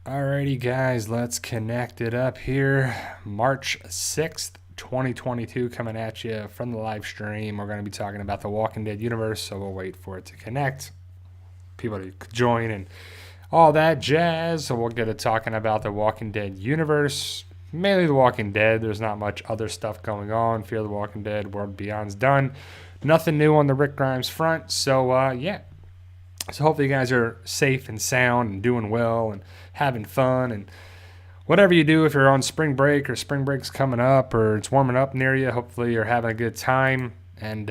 Alrighty, guys, let's connect it up here. March 6th, 2022, coming at you from the live stream. We're going to be talking about the Walking Dead universe, so we'll wait for it to connect. People to join and all that jazz. So we'll get to talking about the Walking Dead universe, mainly the Walking Dead. There's not much other stuff going on. Fear the Walking Dead, World Beyond's done. Nothing new on the Rick Grimes front. So, yeah. So hopefully you guys are safe and sound and doing well and having fun and whatever you do. If you're on spring break or spring break's coming up or it's warming up near you, hopefully you're having a good time. And,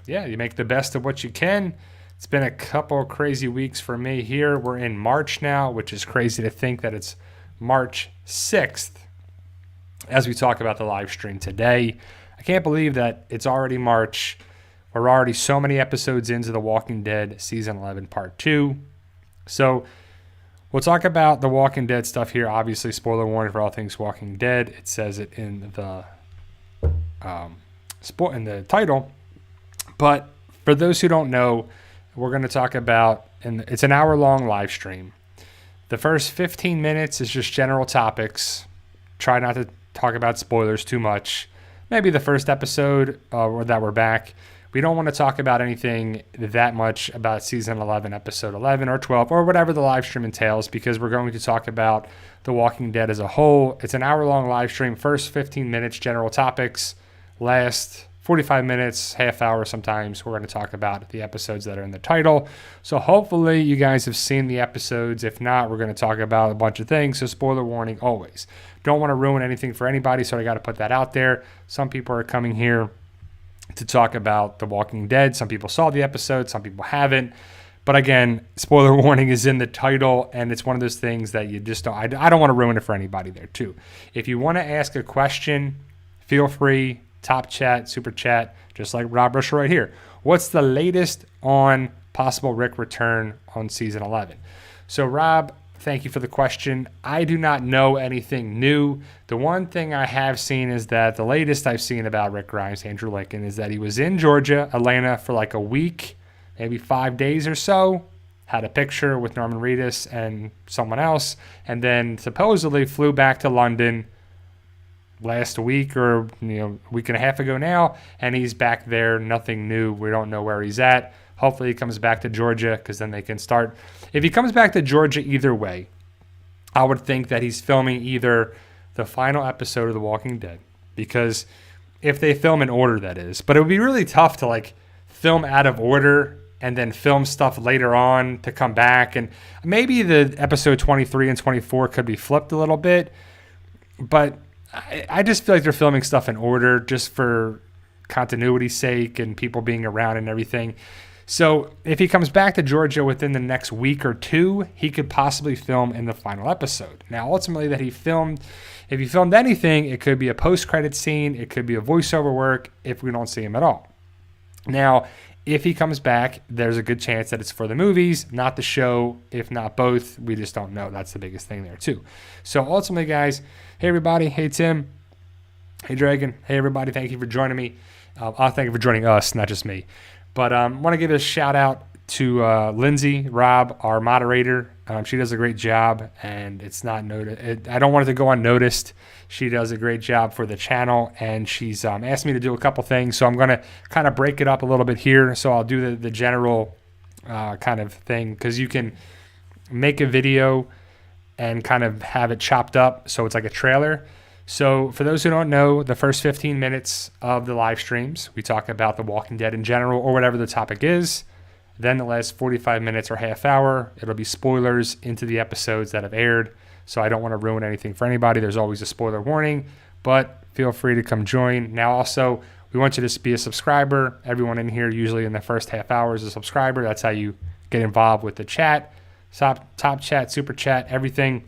yeah, you make the best of what you can. It's been a couple crazy weeks for me here. We're in March now, which is crazy to think that it's March 6th as we talk about the live stream today. I can't believe that it's already March. We're already so many episodes into The Walking Dead Season 11 Part 2. So we'll talk about the Walking Dead stuff here. Obviously, spoiler warning for all things Walking Dead. It says it in the title. But for those who don't know, we're going to talk about, and it's an hour-long live stream. The first 15 minutes is just general topics. Try not to talk about spoilers too much. Maybe the first episode that we're back. We don't want to talk about anything that much about Season 11, Episode 11 or 12, or whatever the live stream entails, because we're going to talk about The Walking Dead as a whole. It's an hour-long live stream. First 15 minutes, general topics. Last 45 minutes, half hour sometimes, we're going to talk about the episodes that are in the title. So hopefully you guys have seen the episodes. If not, we're going to talk about a bunch of things. So spoiler warning always. Don't want to ruin anything for anybody, so I got to put that out there. Some people are coming here to talk about The Walking Dead. Some people saw the episode, some people haven't. But again, spoiler warning is in the title, and it's one of those things that you just don't, I don't want to ruin it for anybody there too. If you want to ask a question, feel free, top chat, super chat, just like Rob Russell right here. What's the latest on possible Rick return on Season 11? So Rob, thank you for the question. I do not know anything new. The one thing I have seen is that the latest I've seen about Rick Grimes, Andrew Lincoln, is that he was in Georgia, Atlanta, for like a week, maybe 5 days or so, had a picture with Norman Reedus and someone else, and then supposedly flew back to London last week or a week and a half ago now, and he's back there. Nothing new. We don't know where he's at. Hopefully he comes back to Georgia, because then they can start. If he comes back to Georgia either way, I would think that he's filming either the final episode of The Walking Dead, because if they film in order, that is. But it would be really tough to film out of order and then film stuff later on to come back. And maybe the episode 23 and 24 could be flipped a little bit, but I just feel like they're filming stuff in order just for continuity's sake and people being around and everything. So if he comes back to Georgia within the next week or two, he could possibly film in the final episode. Now, ultimately, if he filmed anything, it could be a post-credit scene. It could be a voiceover work if we don't see him at all. Now, if he comes back, there's a good chance that it's for the movies, not the show. If not both, we just don't know. That's the biggest thing there, too. So ultimately, guys, hey, everybody. Hey, Tim. Hey, Dragon. Hey, everybody. Thank you for joining me. Thank you for joining us, not just me. But I want to give a shout out to Lindsay, Rob, our moderator. She does a great job, and it's not noticed. I don't want it to go unnoticed. She does a great job for the channel, and she's asked me to do a couple things. So I'm going to kind of break it up a little bit here. So I'll do the general kind of thing, because you can make a video and kind of have it chopped up so it's like a trailer. So for those who don't know, the first 15 minutes of the live streams, we talk about The Walking Dead in general or whatever the topic is. Then the last 45 minutes or half hour, it'll be spoilers into the episodes that have aired. So I don't want to ruin anything for anybody. There's always a spoiler warning, but feel free to come join. Now also, we want you to be a subscriber. Everyone in here usually in the first half hour is a subscriber. That's how you get involved with the chat, top chat, super chat, everything.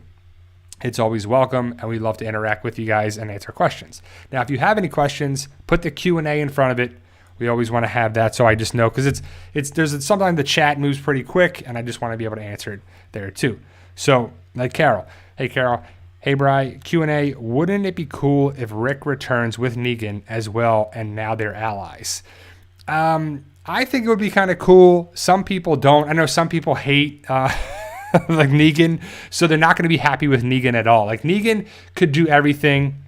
It's always welcome, and we love to interact with you guys and answer questions. Now, if you have any questions, put the Q&A in front of it. We always want to have that, so I just know, because sometimes the chat moves pretty quick, and I just want to be able to answer it there too. So, like Carol. Hey, Carol. Hey, Bri. Q&A. Wouldn't it be cool if Rick returns with Negan as well, and now they're allies? I think it would be kind of cool. Some people don't. I know some people hate like Negan. So they're not going to be happy with Negan at all. Like Negan could do everything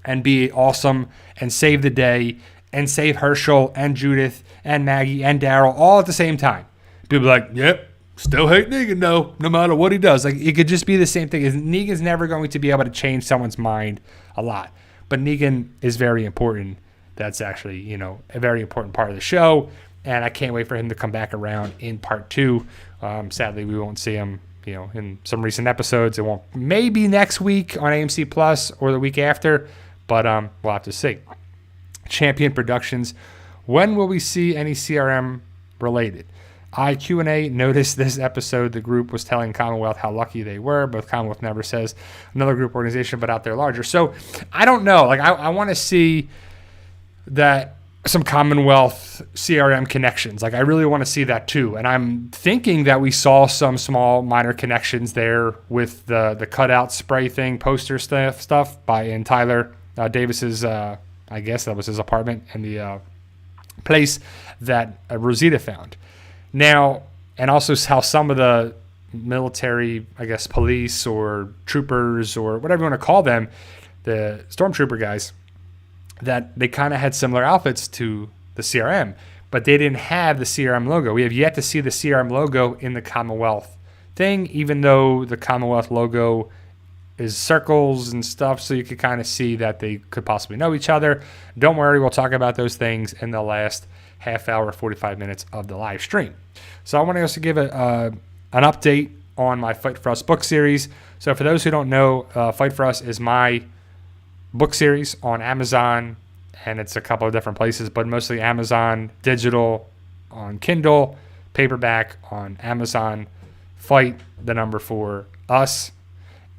and be awesome and save the day and save Herschel and Judith and Maggie and Daryl all at the same time. People are like, yep, still hate Negan though, no matter what he does. Like it could just be the same thing. Negan's never going to be able to change someone's mind a lot. But Negan is very important. That's actually, you know, a very important part of the show. And I can't wait for him to come back around in part 2. Sadly, we won't see him, you know, in some recent episodes. It won't, maybe next week on AMC Plus or the week after, but we'll have to see. Champion Productions. When will we see any CRM related? Q&A noticed this episode the group was telling Commonwealth how lucky they were, but Commonwealth never says another group organization, but out there larger. So I don't know. Like I want to see that some Commonwealth CRM connections. Like I really want to see that too. And I'm thinking that we saw some small minor connections there with the cutout spray thing, poster stuff in Tyler Davis's, I guess that was his apartment and the place that Rosita found. Now, and also how some of the military, I guess, police or troopers or whatever you want to call them, the stormtrooper guys, that they kind of had similar outfits to the CRM, but they didn't have the CRM logo. We have yet to see the CRM logo in the Commonwealth thing, even though the Commonwealth logo is circles and stuff, so you could kind of see that they could possibly know each other. Don't worry, we'll talk about those things in the last half hour, 45 minutes of the live stream. So I want to also give an update on my Fight For Us book series. So for those who don't know, Fight For Us is my book series on Amazon, and it's a couple of different places, but mostly Amazon, digital on Kindle, paperback on Amazon, Fight, the number 4, Us,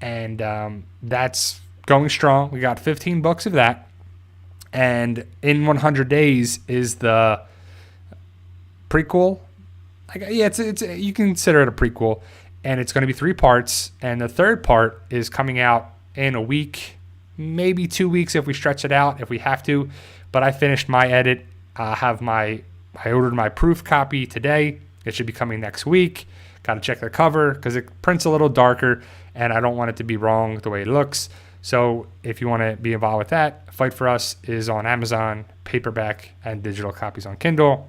and that's going strong. We got 15 books of that, and In 100 Days is the prequel. It's you can consider it a prequel, and it's going to be 3 parts, and the third part is coming out in a week, maybe 2 weeks if we stretch it out, if we have to. But I finished my edit. I ordered my proof copy today. It should be coming next week. Got to check the cover because it prints a little darker, and I don't want it to be wrong the way it looks. So if you want to be involved with that, Fight For Us is on Amazon, paperback and digital copies on Kindle.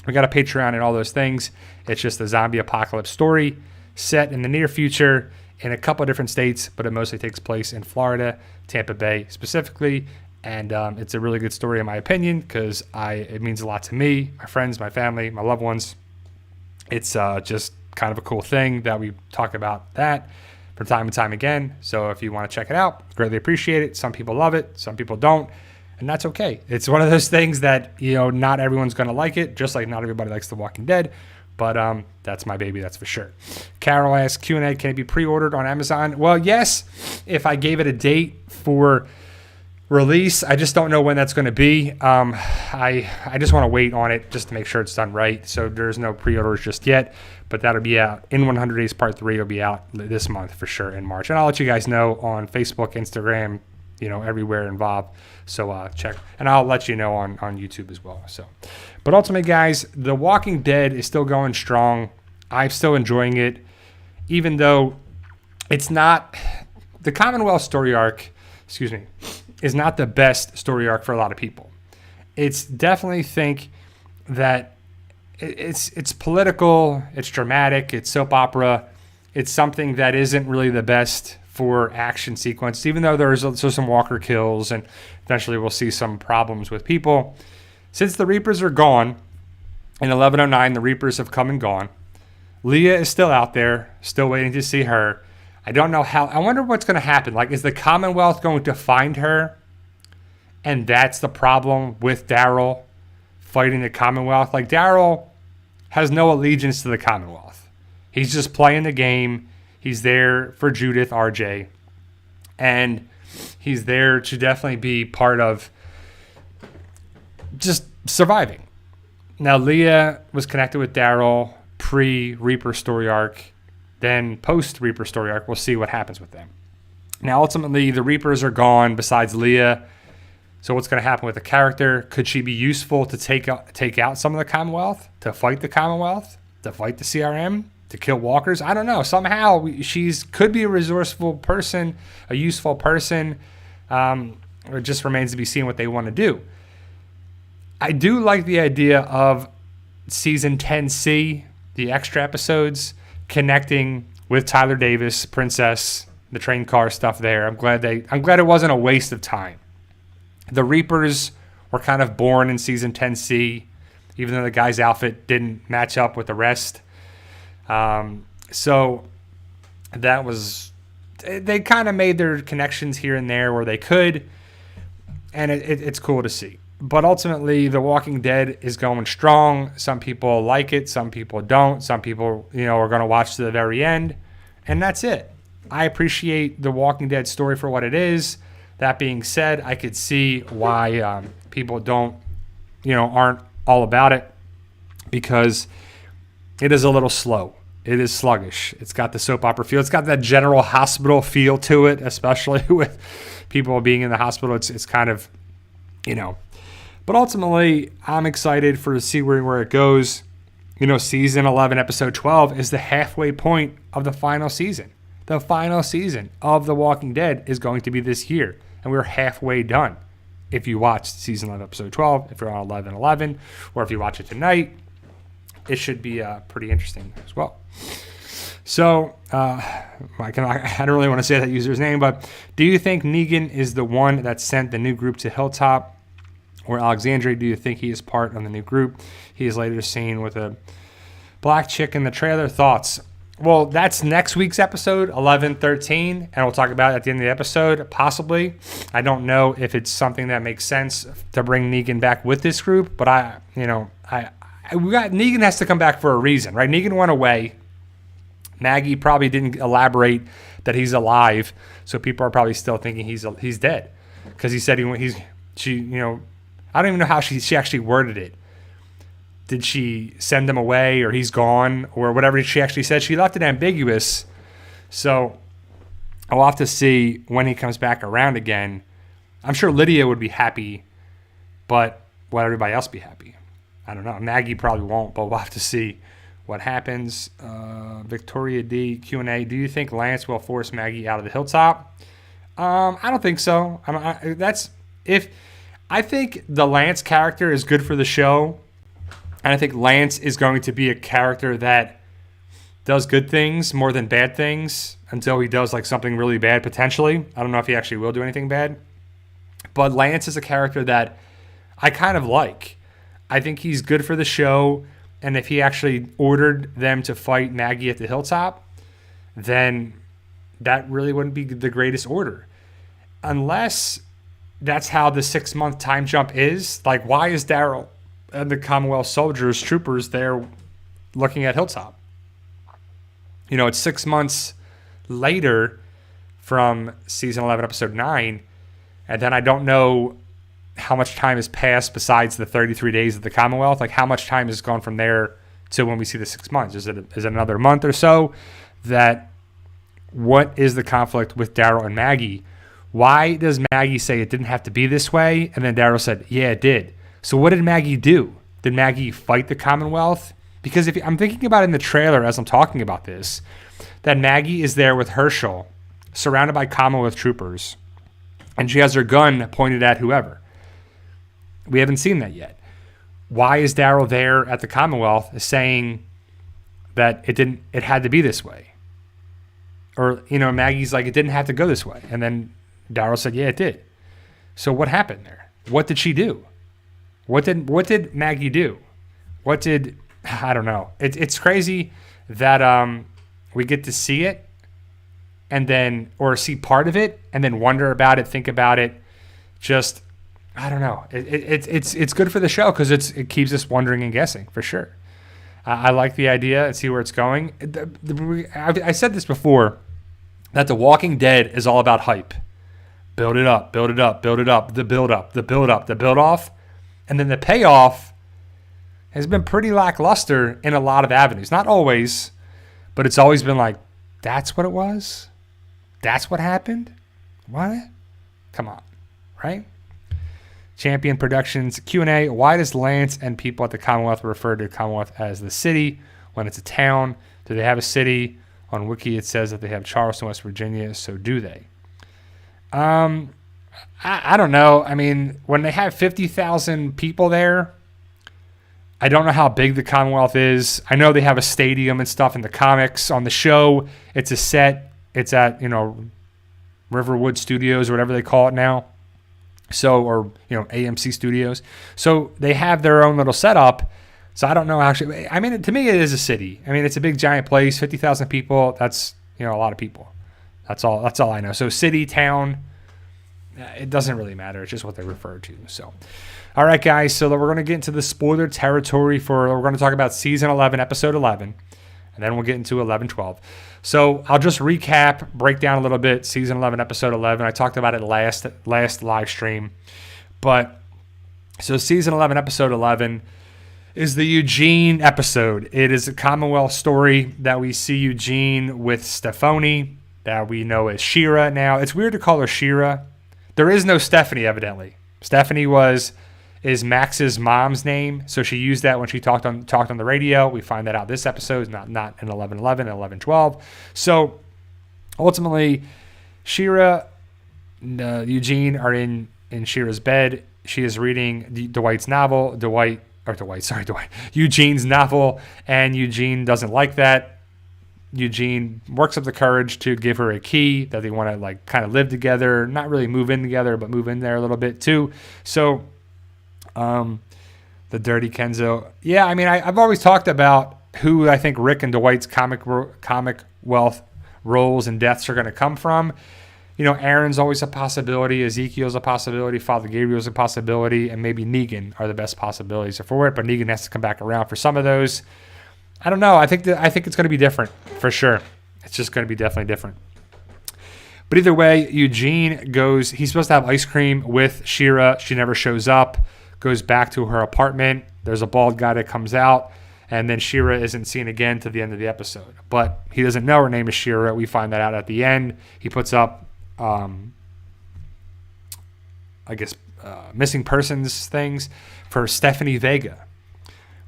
We got a Patreon and all those things. It's just a zombie apocalypse story set in the near future in a couple of different states, but it mostly takes place in Florida, Tampa Bay specifically. And it's a really good story in my opinion because it means a lot to me, my friends, my family, my loved ones. It's just kind of a cool thing that we talk about that from time and time again. So if you want to check it out, greatly appreciate it. Some people love it, some people don't, and that's okay. It's one of those things that, you know, not everyone's going to like it, just like not everybody likes The Walking Dead. But that's my baby, that's for sure. Carol asks, Q&A, can it be pre-ordered on Amazon? Well, yes, if I gave it a date for release. I just don't know when that's going to be. I just want to wait on it just to make sure it's done right. So there's no pre-orders just yet, but that'll be out. In 100 Days Part 3 will be out this month for sure in March. And I'll let you guys know on Facebook, Instagram, you know, everywhere involved. So check. And I'll let you know on YouTube as well. So, but ultimately, guys, The Walking Dead is still going strong. I'm still enjoying it, even though it's not the Commonwealth story arc, is not the best story arc for a lot of people. It's definitely think that it's political, it's dramatic, it's soap opera. It's something that isn't really the best for action sequence, even though there's some walker kills and eventually we'll see some problems with people. Since the Reapers are gone, in 1109, the Reapers have come and gone. Leah is still out there, still waiting to see her. I don't know how. I wonder what's going to happen. Like, is the Commonwealth going to find her? And that's the problem with Daryl fighting the Commonwealth. Like, Daryl has no allegiance to the Commonwealth. He's just playing the game. He's there for Judith, RJ. And he's there to definitely be part of just surviving. Now, Leah was connected with Daryl pre-Reaper story arc. Then post-Reaper story arc, we'll see what happens with them. Now, ultimately, the Reapers are gone besides Leah. So what's going to happen with the character? Could she be useful to take out some of the Commonwealth? To fight the Commonwealth? To fight the CRM? to kill walkers. I don't know. Somehow she's could be a resourceful person, a useful person. It just remains to be seen what they want to do. I do like the idea of season 10C, the extra episodes, connecting with Tyler Davis, Princess, the train car stuff there. I'm glad it wasn't a waste of time. The Reapers were kind of born in season 10C, even though the guy's outfit didn't match up with the rest. So that was, they kind of made their connections here and there where they could, and it's cool to see. But ultimately, The Walking Dead is going strong. Some people like it, some people don't. Some people, are going to watch to the very end, and that's it. I appreciate The Walking Dead story for what it is. That being said, I could see why people aren't all about it, because it is a little slow. It is sluggish. It's got the soap opera feel. It's got that general hospital feel to it, especially with people being in the hospital. It's kind of, But ultimately, I'm excited to see where it goes. Season 11, episode 12 is the halfway point of the final season. The final season of The Walking Dead is going to be this year, and we're halfway done. If you watch season 11, episode 12, if you're on 11/11, or if you watch it tonight, it should be pretty interesting as well. So, I don't really want to say that user's name, but do you think Negan is the one that sent the new group to Hilltop? Or Alexandria, do you think he is part of the new group? He is later seen with a black chick in the trailer. Thoughts? Well, that's next week's episode, 11/13, and we'll talk about it at the end of the episode, possibly. I don't know if it's something that makes sense to bring Negan back with this group, but Negan has to come back for a reason, right? Negan went away. Maggie probably didn't elaborate that he's alive, so people are probably still thinking he's dead, because he said I don't even know how she actually worded it. Did she send him away, or he's gone, or whatever she actually said? She left it ambiguous. So I'll have to see when he comes back around again. I'm sure Lydia would be happy, but will everybody else be happy? I don't know. Maggie probably won't, but we'll have to see what happens. Victoria D, Q&A. Do you think Lance will force Maggie out of the Hilltop? I don't think so. I think the Lance character is good for the show, and I think Lance is going to be a character that does good things more than bad things until he does something really bad potentially. I don't know if he actually will do anything bad, but Lance is a character that I kind of like. I think he's good for the show, and if he actually ordered them to fight Maggie at the Hilltop, then that really wouldn't be the greatest order. Unless that's how the 6-month time jump is. Why is Daryl and the Commonwealth soldiers, troopers there looking at Hilltop? It's 6 months later from season 11, episode 9. And then I don't know how much time has passed besides the 33 days of the Commonwealth. How much time has gone from there to when we see the 6 months? Is it another month or so? What is the conflict with Daryl and Maggie? Why does Maggie say it didn't have to be this way? And then Daryl said, yeah, it did. So what did Maggie do? Did Maggie fight the Commonwealth? Because if I'm thinking about it in the trailer as I'm talking about this, that Maggie is there with Herschel, surrounded by Commonwealth troopers, and she has her gun pointed at whoever. We haven't seen that yet. Why is Daryl there at the Commonwealth saying that it had to be this way? Or, Maggie's like, it didn't have to go this way. And then Daryl said, yeah, it did. So what happened there? What did she do? What did Maggie do? I don't know. It's crazy that we get to see it or see part of it and then wonder about it, think about it. Just, I don't know. It's good for the show because it keeps us wondering and guessing for sure. I like the idea and see where it's going. I said this before, that The Walking Dead is all about hype. Build it up, build it up, build it up, the build up, the build up, the build off. And then the payoff has been pretty lackluster in a lot of avenues. Not always, but it's always been that's what it was? That's what happened? What? Come on, right? Champion Productions Q&A. Why does Lance and people at the Commonwealth refer to Commonwealth as the city when it's a town? Do they have a city? On Wiki, it says that they have Charleston, West Virginia. So do they? I don't know. I mean, when they have 50,000 people there, I don't know how big the Commonwealth is. I know they have a stadium and stuff in the comics. On the show, it's a set. It's at, Riverwood Studios or whatever they call it now. So, or, AMC Studios. So they have their own little setup. So I don't know actually. I mean, to me, it is a city. I mean, it's a big, giant place, 50,000 people. That's, a lot of people. That's all I know. So city, town, it doesn't really matter. It's just what they refer to. So, all right, guys. So we're going to get into the spoiler territory we're going to talk about season 11, episode 11, and then we'll get into 11, 12. So I'll just recap, break down a little bit, season 11, episode 11. I talked about it last live stream. But so season 11, episode 11 is the Eugene episode. It is a Commonwealth story that we see Eugene with Stephanie, that we know as Shira now. It's weird to call her Shira. There is no Stephanie, evidently. Stephanie is Max's mom's name, so she used that when she talked on the radio. We find that out this episode, not in 11:11 and 11:12. So ultimately, Shira and Eugene are in Shira's bed. She is reading Dwight's novel, Eugene's novel, and Eugene doesn't like that. Eugene works up the courage to give her a key that they want to kind of live together, not really move in together, but move in there a little bit too. So, the dirty Kenzo. Yeah, I mean, I've always talked about who I think Rick and Dwight's comic wealth roles and deaths are going to come from. Aaron's always a possibility. Ezekiel's a possibility. Father Gabriel's a possibility. And maybe Negan are the best possibilities for it. But Negan has to come back around for some of those. I don't know. I think it's going to be different for sure. It's just going to be definitely different. But either way, Eugene goes. He's supposed to have ice cream with Shira. She never shows up. Goes back to her apartment. There's a bald guy that comes out. And then Shira isn't seen again to the end of the episode. But he doesn't know her name is Shira. We find that out at the end. He puts up missing persons things for Stephanie Vega,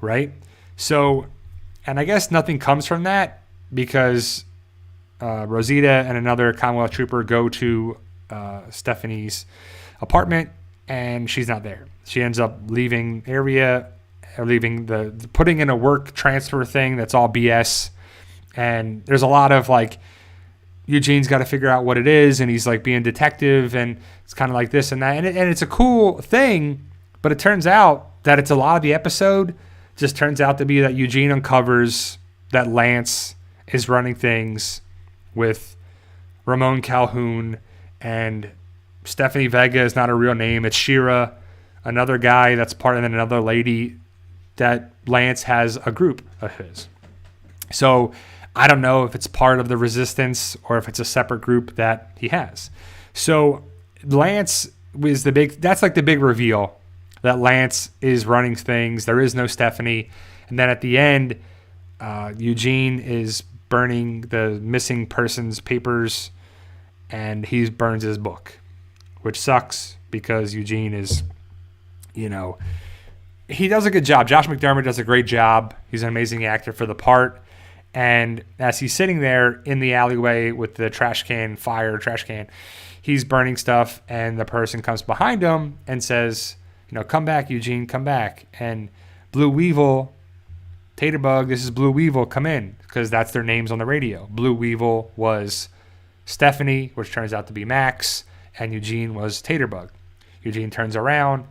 right? So, and I guess nothing comes from that because Rosita and another Commonwealth trooper go to Stephanie's apartment and she's not there. She ends up leaving putting in a work transfer thing that's all BS. And there's a lot of Eugene's got to figure out what it is, and he's being detective, and it's kind of like this and that, and it's a cool thing, but it turns out that it's a lot of the episode just turns out to be that Eugene uncovers that Lance is running things with Ramon Calhoun, and Stephanie Vega is not a real name. It's Shira, another guy that's part of another lady that Lance has a group of his. So I don't know if it's part of the resistance or if it's a separate group that he has. So Lance was the big reveal that Lance is running things. There is no Stephanie. And then at the end, Eugene is burning the missing persons papers and he burns his book, which sucks because Eugene is, he does a good job. Josh McDermott does a great job. He's an amazing actor for the part. And as he's sitting there in the alleyway with the trash can, he's burning stuff, and the person comes behind him and says, come back, Eugene, come back. And Blue Weevil, Taterbug, this is Blue Weevil, come in, because that's their names on the radio. Blue Weevil was Stephanie, which turns out to be Max, and Eugene was Taterbug. Eugene turns around,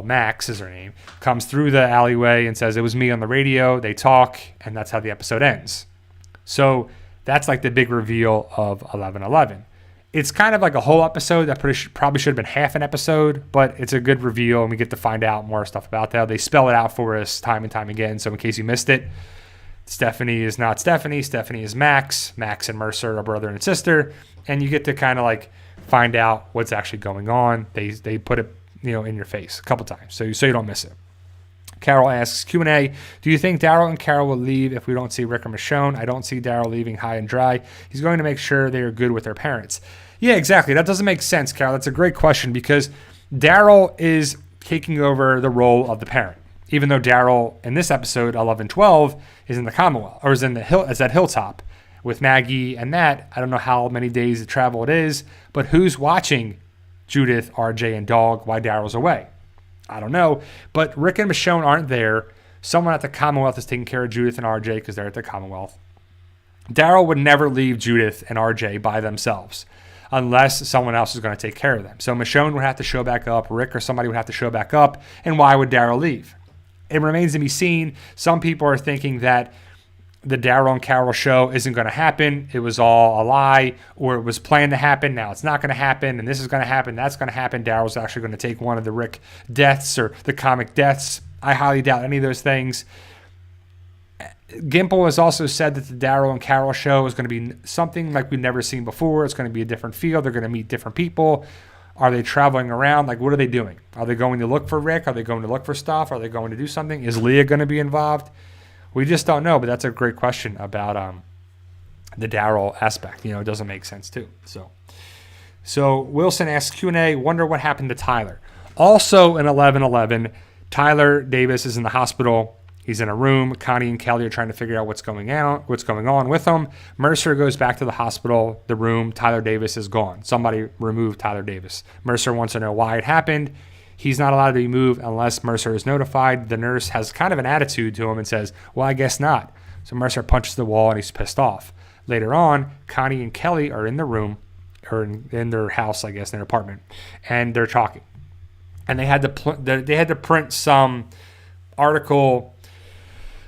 Max is her name, comes through the alleyway and says, it was me on the radio. They talk, and that's how the episode ends. So that's the big reveal of 11:11. It's kind of like a whole episode that probably should have been half an episode, but it's a good reveal, and we get to find out more stuff about that. They spell it out for us time and time again, so in case you missed it, Stephanie is not Stephanie. Stephanie is Max. Max and Mercer are brother and sister, and you get to kind of find out what's actually going on. They put it in your face a couple times, so you don't miss it. Carol asks, Q&A, do you think Daryl and Carol will leave if we don't see Rick or Michonne? I don't see Daryl leaving high and dry. He's going to make sure they are good with their parents. Yeah, exactly. That doesn't make sense, Carol. That's a great question because Daryl is taking over the role of the parent. even though Daryl in this episode 11-12 is in the Commonwealth, or is in the hill, is at Hilltop with Maggie and that. I don't know how many days of travel it is, but who's watching Judith, RJ, and Dog while Daryl's away? I don't know. But Rick and Michonne aren't there. Someone at the Commonwealth is taking care of Judith and RJ because they're at the Commonwealth. Daryl would never leave Judith and RJ by themselves unless someone else is going to take care of them. So Michonne would have to show back up. Rick or somebody would have to show back up. And why would Daryl leave? It remains to be seen. Some people are thinking that the Daryl and Carol show isn't going to happen. It was all a lie, or it was planned to happen. Now it's not going to happen, and this is going to happen. That's going to happen. Daryl's actually going to take one of the Rick deaths or the comic deaths. I highly doubt any of those things. Gimple has also said that the Daryl and Carol show is going to be something like we've never seen before. It's going to be a different feel. They're going to meet different people. Are they traveling around? Like, what are they doing? Are they going to look for Rick? Are they going to look for stuff? Are they going to do something? Is Leah going to be involved? We just don't know, but that's a great question about the Daryl aspect. It doesn't make sense too. So Wilson asks Q&A, wonder what happened to Tyler. Also in 11-11, Tyler Davis is in the hospital. He's in a room. Connie and Kelly are trying to figure out what's going on with him. Mercer goes back to the hospital, the room. Tyler Davis is gone. Somebody removed Tyler Davis. Mercer wants to know why it happened. He's not allowed to be moved unless Mercer is notified. The nurse has kind of an attitude to him and says, well, I guess not. So Mercer punches the wall and he's pissed off. Later on, Connie and Kelly are in the room, or in their house, I guess, in their apartment, and they're talking. And they had to print some article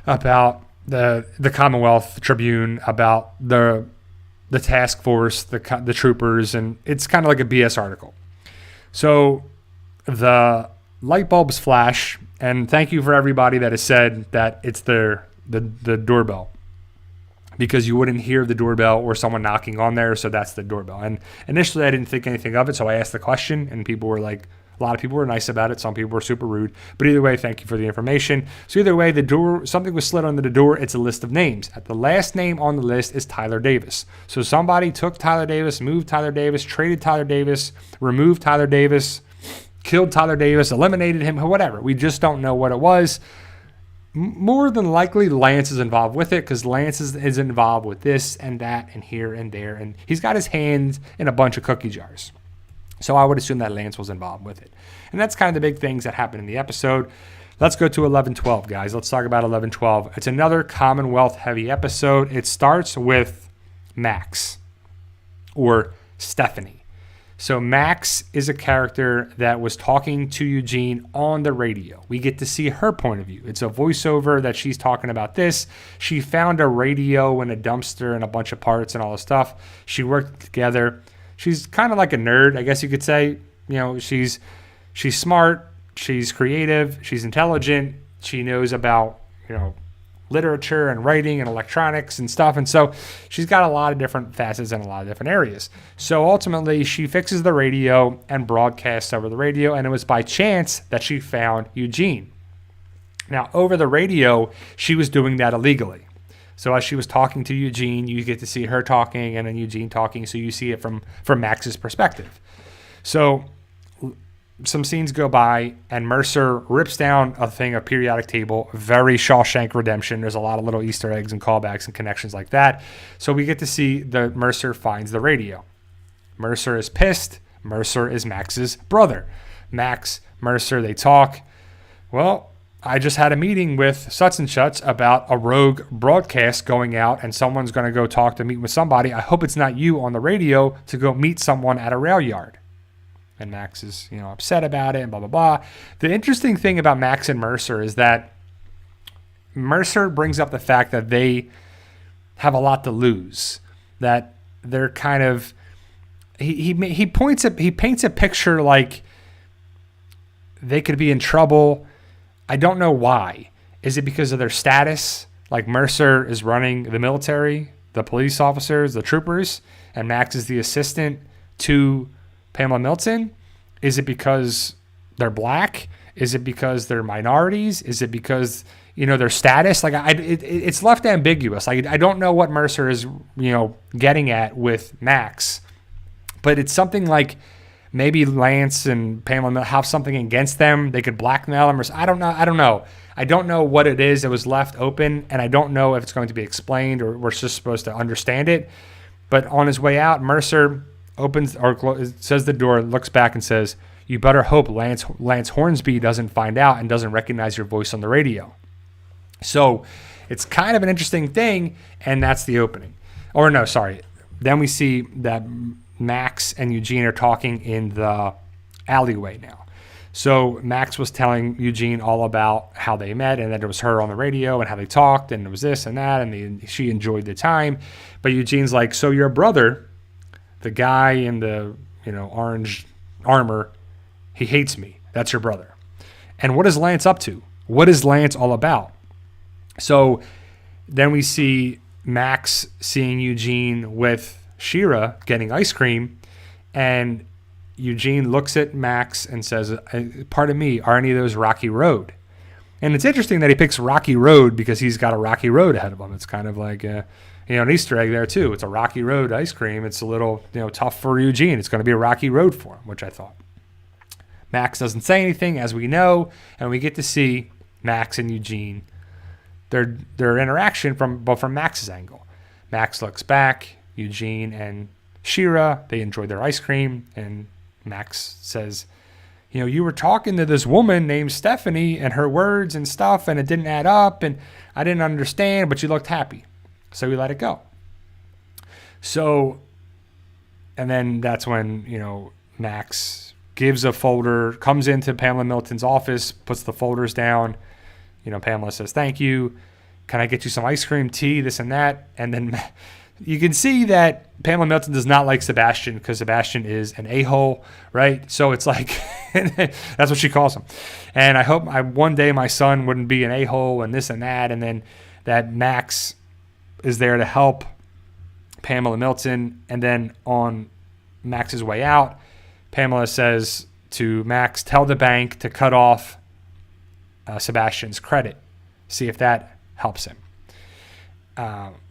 about the Commonwealth Tribune, about the task force, the troopers, and it's kind of like a BS article. So the light bulbs flash, and thank you for everybody that has said that it's the doorbell, because you wouldn't hear the doorbell or someone knocking on there, so that's the doorbell. And initially I didn't think anything of it, so I asked the question, and people were like, a lot of people were nice about it. Some people were super rude. But either way, thank you for the information. So either way, the door, something was slid under the door. It's a list of names. The last name on the list is Tyler Davis. So somebody took Tyler Davis, moved Tyler Davis, traded Tyler Davis, removed Tyler Davis, killed Tyler Davis, eliminated him, whatever. We just don't know what it was. More than likely, Lance is involved with it, because Lance is involved with this and that and here and there. And he's got his hands in a bunch of cookie jars. So I would assume that Lance was involved with it. And that's kind of the big things that happened in the episode. Let's go to 11-12, guys. Let's talk about 11-12. It's another Commonwealth-heavy episode. It starts with Max, or Stephanie. So Max is a character that was talking to Eugene on the radio. We get to see her point of view. It's a voiceover that she's talking about this. She found a radio in a dumpster and a bunch of parts and all this stuff. She worked together. She's kind of like a nerd, I guess you could say. She's smart, she's creative, she's intelligent, she knows about, literature and writing and electronics and stuff. And so she's got a lot of different facets in a lot of different areas. So ultimately, she fixes the radio and broadcasts over the radio. And it was by chance that she found Eugene. Now, over the radio, she was doing that illegally. So as she was talking to Eugene, you get to see her talking and then Eugene talking. So you see it from Max's perspective. So some scenes go by and Mercer rips down a periodic table. Very Shawshank Redemption. There's a lot of little Easter eggs and callbacks and connections like that. So we get to see that Mercer finds the radio. Mercer is pissed. Mercer is Max's brother. Max, Mercer, they talk. Well, I just had a meeting with such and such about a rogue broadcast going out, and someone's going to go meet with somebody. I hope it's not you on the radio to go meet someone at a rail yard. And Max is, upset about it and blah, blah, blah. The interesting thing about Max and Mercer is that Mercer brings up the fact that they have a lot to lose, that they're kind of, he paints a picture like they could be in trouble. I don't know why. Is it because of their status? Like Mercer is running the military, the police officers, the troopers, and Max is the assistant to Pamela Milton? Is it because they're black? Is it because they're minorities? Is it because, their status? Like it's left ambiguous. I don't know what Mercer is, getting at with Max, but it's something like maybe Lance and Pamela have something against them. They could blackmail them, or I don't know. I don't know what it is that was left open, and I don't know if it's going to be explained or we're just supposed to understand it. But on his way out, Mercer opens or says the door, looks back and says, "You better hope Lance Hornsby doesn't find out and doesn't recognize your voice on the radio." So it's kind of an interesting thing, and that's the opening. Or no, sorry. Then we see that Max and Eugene are talking in the alleyway now. So Max was telling Eugene all about how they met and that it was her on the radio and how they talked and it was this and that and she enjoyed the time. But Eugene's like, so your brother, the guy in the orange armor, he hates me. That's your brother. And what is Lance up to? What is Lance all about? So then we see Max seeing Eugene with Shira getting ice cream, and Eugene looks at Max and says, "Pardon me, are any of those Rocky Road?" And it's interesting that he picks Rocky Road because he's got a Rocky Road ahead of him. It's kind of like an Easter egg there too. It's a Rocky Road ice cream. It's a little tough for Eugene. It's going to be a Rocky Road for him, which I thought. Max doesn't say anything, as we know, and we get to see Max and Eugene, their interaction from Max's angle. Max looks back. Eugene and Shira, they enjoy their ice cream, and Max says, you were talking to this woman named Stephanie and her words and stuff, and it didn't add up, and I didn't understand, but you looked happy. So we let it go. So, and then that's when, Max gives a folder, comes into Pamela Milton's office, puts the folders down. Pamela says, "Thank you. Can I get you some ice cream, tea, this and that?" And then you can see that Pamela Milton does not like Sebastian because Sebastian is an a-hole, right? So it's like, that's what she calls him. And I hope one day my son wouldn't be an a-hole and this and that. And then that Max is there to help Pamela Milton. And then on Max's way out, Pamela says to Max, "Tell the bank to cut off Sebastian's credit. See if that helps him."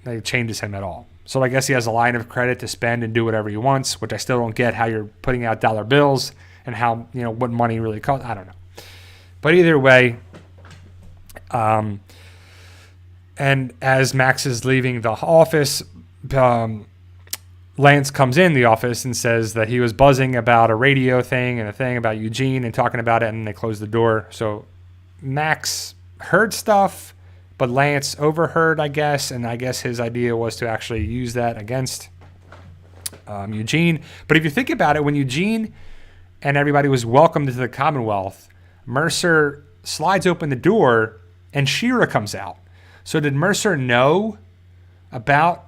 It changes him at all. So I guess he has a line of credit to spend and do whatever he wants, which I still don't get how you're putting out dollar bills and how, what money really costs. I don't know. But either way, and as Max is leaving the office, Lance comes in the office and says that he was buzzing about a radio thing and a thing about Eugene and talking about it, and they closed the door. So Max heard stuff, but Lance overheard, I guess, and I guess his idea was to actually use that against Eugene. But if you think about it, when Eugene and everybody was welcomed into the Commonwealth, Mercer slides open the door and Shira comes out. So did Mercer know about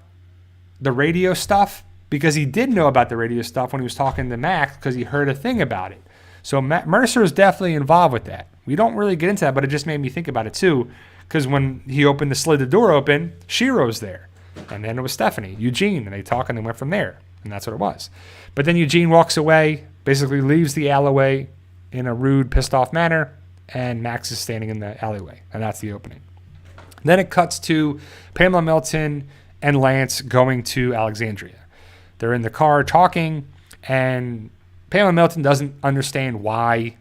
the radio stuff? Because he did know about the radio stuff when he was talking to Max because he heard a thing about it. So Mercer is definitely involved with that. We don't really get into that, but it just made me think about it too. Because when he slid the door open, Shiro's there. And then it was Stephanie, Eugene, and they talk and they went from there. And that's what it was. But then Eugene walks away, basically leaves the alleyway in a rude, pissed off manner, and Max is standing in the alleyway. And that's the opening. Then it cuts to Pamela Milton and Lance going to Alexandria. They're in the car talking, and Pamela Milton doesn't understand why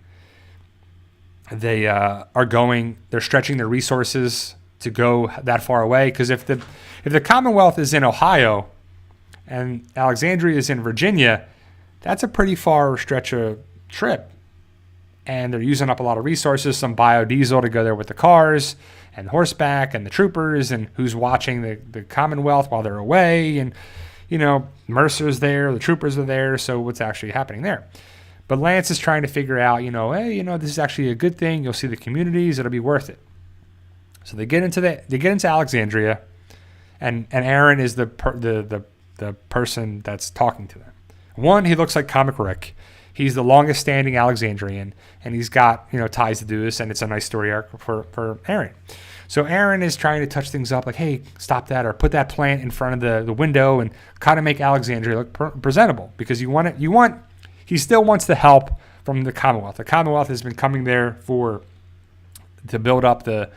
they are going. They're stretching their resources to go that far away. Because if the Commonwealth is in Ohio and Alexandria is in Virginia, that's a pretty far stretch of trip. And they're using up a lot of resources, some biodiesel to go there with the cars and horseback and the troopers and who's watching the Commonwealth while they're away. And, Mercer's there, the troopers are there. So what's actually happening there? But Lance is trying to figure out, hey, this is actually a good thing. You'll see the communities. It'll be worth it. So they get into Alexandria, and Aaron is the person that's talking to them. One, he looks like Comic Rick. He's the longest standing Alexandrian, and he's got ties to do this, and it's a nice story arc for Aaron. So Aaron is trying to touch things up, like, hey, stop that, or put that plant in front of the window, and kind of make Alexandria look presentable, because he still wants the help from the Commonwealth. The Commonwealth has been coming there to build up the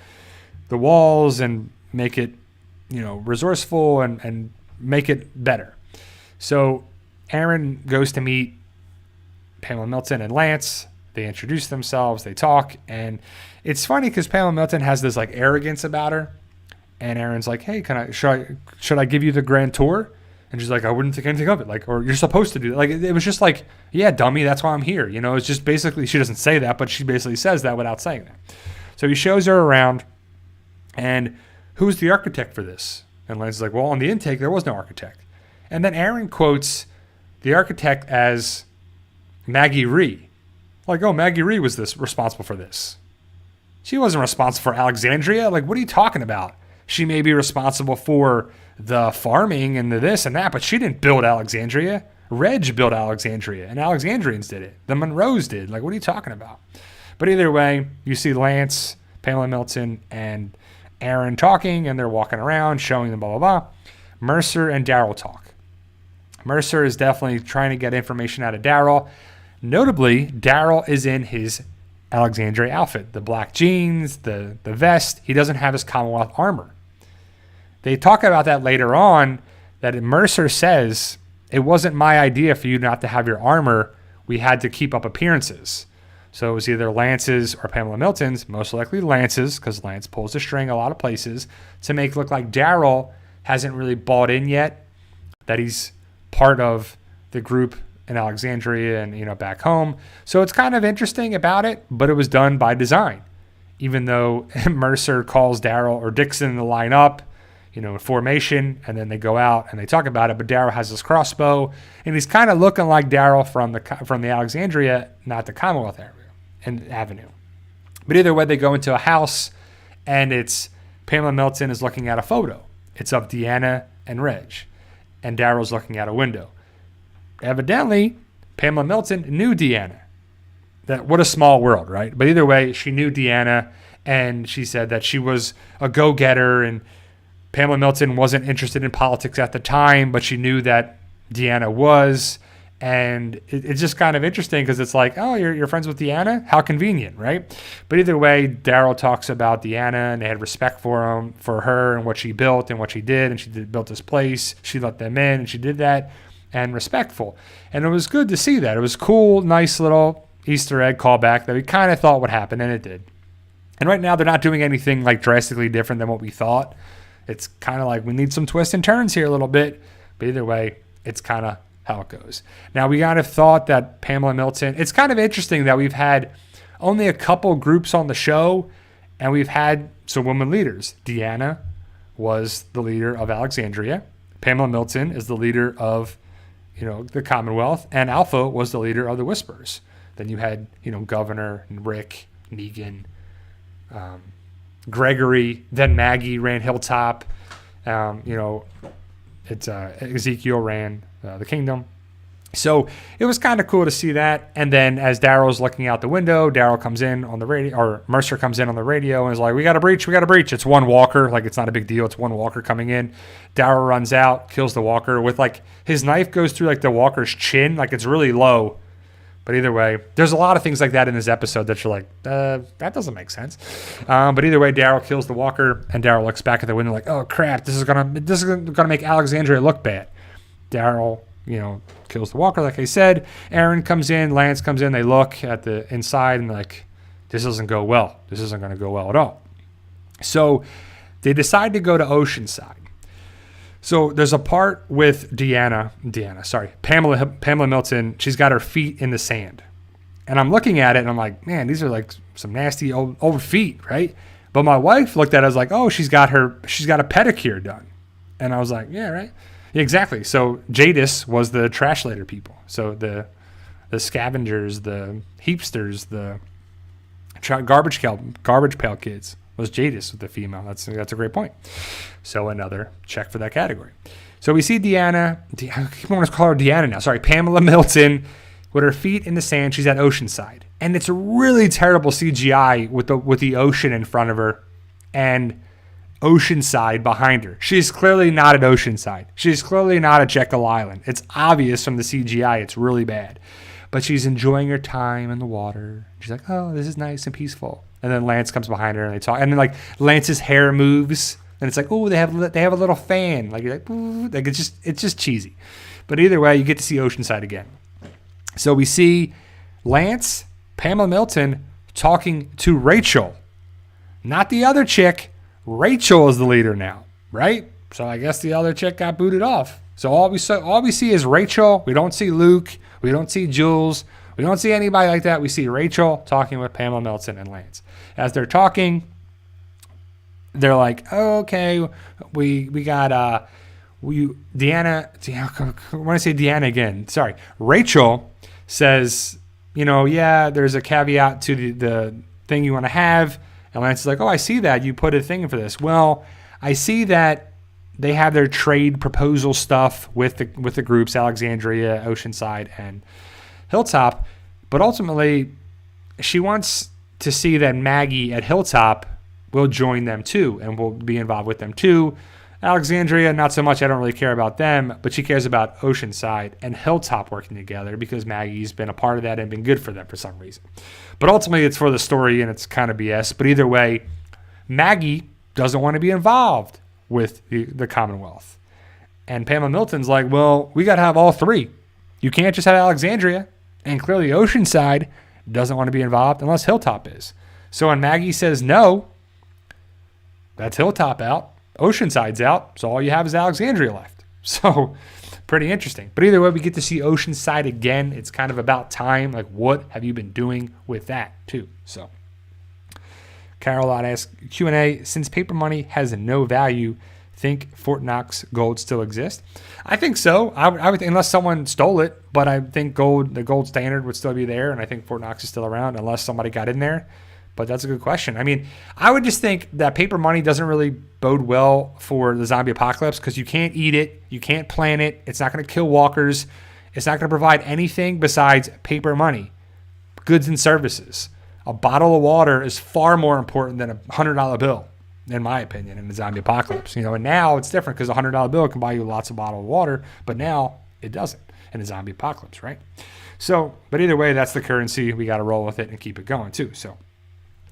walls and make it, resourceful and make it better. So Aaron goes to meet Pamela Milton and Lance, they introduce themselves, they talk, and it's funny because Pamela Milton has this like arrogance about her, and Aaron's like, hey, should I give you the grand tour? And she's like, I wouldn't think anything of it. Like, or you're supposed to do that. Like, it was just like, yeah, dummy, that's why I'm here. You know, it's just basically, she doesn't say that, but she basically says that without saying that. So he shows her around, and who's the architect for this? And Lance is like, well, on the intake, there was no architect. And then Aaron quotes the architect as Maggie Rhee. Like, oh, Maggie Rhee was responsible for this. She wasn't responsible for Alexandria. Like, what are you talking about? She may be responsible for the farming and the this and that, but she didn't build Alexandria. Reg built Alexandria, and Alexandrians did it. The Monroes did. Like, what are you talking about? But either way, you see Lance, Pamela Milton, and Aaron talking, and they're walking around, showing them blah, blah, blah. Mercer and Daryl talk. Mercer is definitely trying to get information out of Daryl. Notably, Daryl is in his Alexandria outfit, the black jeans, the vest. He doesn't have his Commonwealth armor. They talk about that later on, that Mercer says, it wasn't my idea for you not to have your armor. We had to keep up appearances. So it was either Lance's or Pamela Milton's, most likely Lance's, because Lance pulls the string a lot of places, to make it look like Daryl hasn't really bought in yet, that he's part of the group in Alexandria and, you know, back home. So it's kind of interesting about it, but it was done by design. Even though Mercer calls Daryl or Dixon to line up, you know, in formation, and then they go out and they talk about it, but Daryl has his crossbow, and he's kind of looking like Daryl from the Alexandria, not the Commonwealth area and Avenue. But either way, they go into a house, and it's Pamela Milton is looking at a photo. It's of Deanna and Reg, and Daryl's looking out a window. Evidently, Pamela Milton knew Deanna. What a small world, right? But either way, she knew Deanna, and she said that she was a go-getter, and Pamela Milton wasn't interested in politics at the time, but she knew that Deanna was. And it's just kind of interesting because it's like, oh, you're friends with Deanna? How convenient, right? But either way, Daryl talks about Deanna, and they had respect for her and what she built and what she did. And she built this place. She let them in, and she did that, and respectful. And it was good to see that. It was cool, nice little Easter egg callback that we kind of thought would happen, and it did. And right now, they're not doing anything like drastically different than what we thought. It's kind of like we need some twists and turns here a little bit. But either way, it's kind of how it goes. Now, we kind of thought that Pamela Milton, it's kind of interesting that we've had only a couple groups on the show, and we've had some women leaders. Deanna was the leader of Alexandria. Pamela Milton is the leader of, you know, the Commonwealth, and Alpha was the leader of the Whisperers. Then you had, you know, Governor and Rick, Negan, Gregory, then Maggie ran Hilltop. Ezekiel ran the Kingdom. So it was kind of cool to see that. And then as Daryl's looking out the window, Daryl comes in on the radio, or Mercer comes in on the radio and is like, we got a breach. It's one walker. Like, it's not a big deal. It's one walker coming in. Daryl runs out, kills the walker with, like, his knife goes through, like, the walker's chin. Like, it's really low. But either way, there's a lot of things like that in this episode that you're like, that doesn't make sense. But either way, Daryl kills the walker, and Daryl looks back at the window like, oh crap, this is gonna make Alexandria look bad. Daryl, you know, kills the walker, like I said. Aaron comes in, Lance comes in. They look at the inside and like, this doesn't go well. This isn't going to go well at all. So they decide to go to Oceanside. So there's a part with Pamela Milton. She's got her feet in the sand. And I'm looking at it and I'm like, man, these are like some nasty old feet, right? But my wife looked at it, I was like, oh, she's got a pedicure done. And I was like, yeah, right. Yeah, exactly. So Jadis was the trash later people. So the scavengers, the heapsters, the garbage pail kids was Jadis with the female. That's a great point. So another check for that category. So we see I keep wanting to call her Deanna now. Sorry, Pamela Milton with her feet in the sand. She's at Oceanside, and it's a really terrible CGI with the ocean in front of her and Oceanside behind her. She's clearly not at Oceanside. She's clearly not at Jekyll Island. It's obvious from the CGI. It's really bad. But she's enjoying her time in the water. She's like, oh, this is nice and peaceful. And then Lance comes behind her and they talk. And then like Lance's hair moves. And it's like, oh, they have a little fan. Like, you're like, ooh. Like it's just cheesy. But either way, you get to see Oceanside again. So we see Lance, Pamela Milton talking to Rachel. Not the other chick. Rachel is the leader now, right? So I guess the other chick got booted off. So all we see is Rachel. We don't see Luke. We don't see Jules. We don't see anybody like that. We see Rachel talking with Pamela Milton and Lance. As they're talking, they're like, oh, okay, we got Deanna. I want to say Deanna again. Sorry. Rachel says, yeah, there's a caveat to the thing you want to have. And Lance is like, oh, I see that. You put a thing in for this. Well, I see that they have their trade proposal stuff with the groups, Alexandria, Oceanside, and Hilltop. But ultimately, she wants to see that Maggie at Hilltop will join them too and will be involved with them too. Alexandria, not so much. I don't really care about them, but she cares about Oceanside and Hilltop working together because Maggie's been a part of that and been good for them for some reason. But ultimately, it's for the story and it's kind of BS. But either way, Maggie doesn't want to be involved with the Commonwealth. And Pamela Milton's like, well, we got to have all three. You can't just have Alexandria. And clearly Oceanside doesn't want to be involved unless Hilltop is. So when Maggie says no, that's Hilltop out. Oceanside's out. So all you have is Alexandria left. So pretty interesting. But either way, we get to see Oceanside again. It's kind of about time. Like, what have you been doing with that too? So Carol asks, Q&A, since paper money has no value, think Fort Knox gold still exists? I think so. I would, unless someone stole it, but I think the gold standard would still be there, and I think Fort Knox is still around unless somebody got in there. But that's a good question. I mean, I would just think that paper money doesn't really bode well for the zombie apocalypse because you can't eat it, you can't plant it, it's not going to kill walkers, it's not going to provide anything besides paper money, goods and services. A bottle of water is far more important than a $100 bill, in my opinion, in the zombie apocalypse. And now it's different because a $100 bill can buy you lots of bottled water, but now it doesn't in the zombie apocalypse, right? So, but either way, that's the currency. We got to roll with it and keep it going too. So,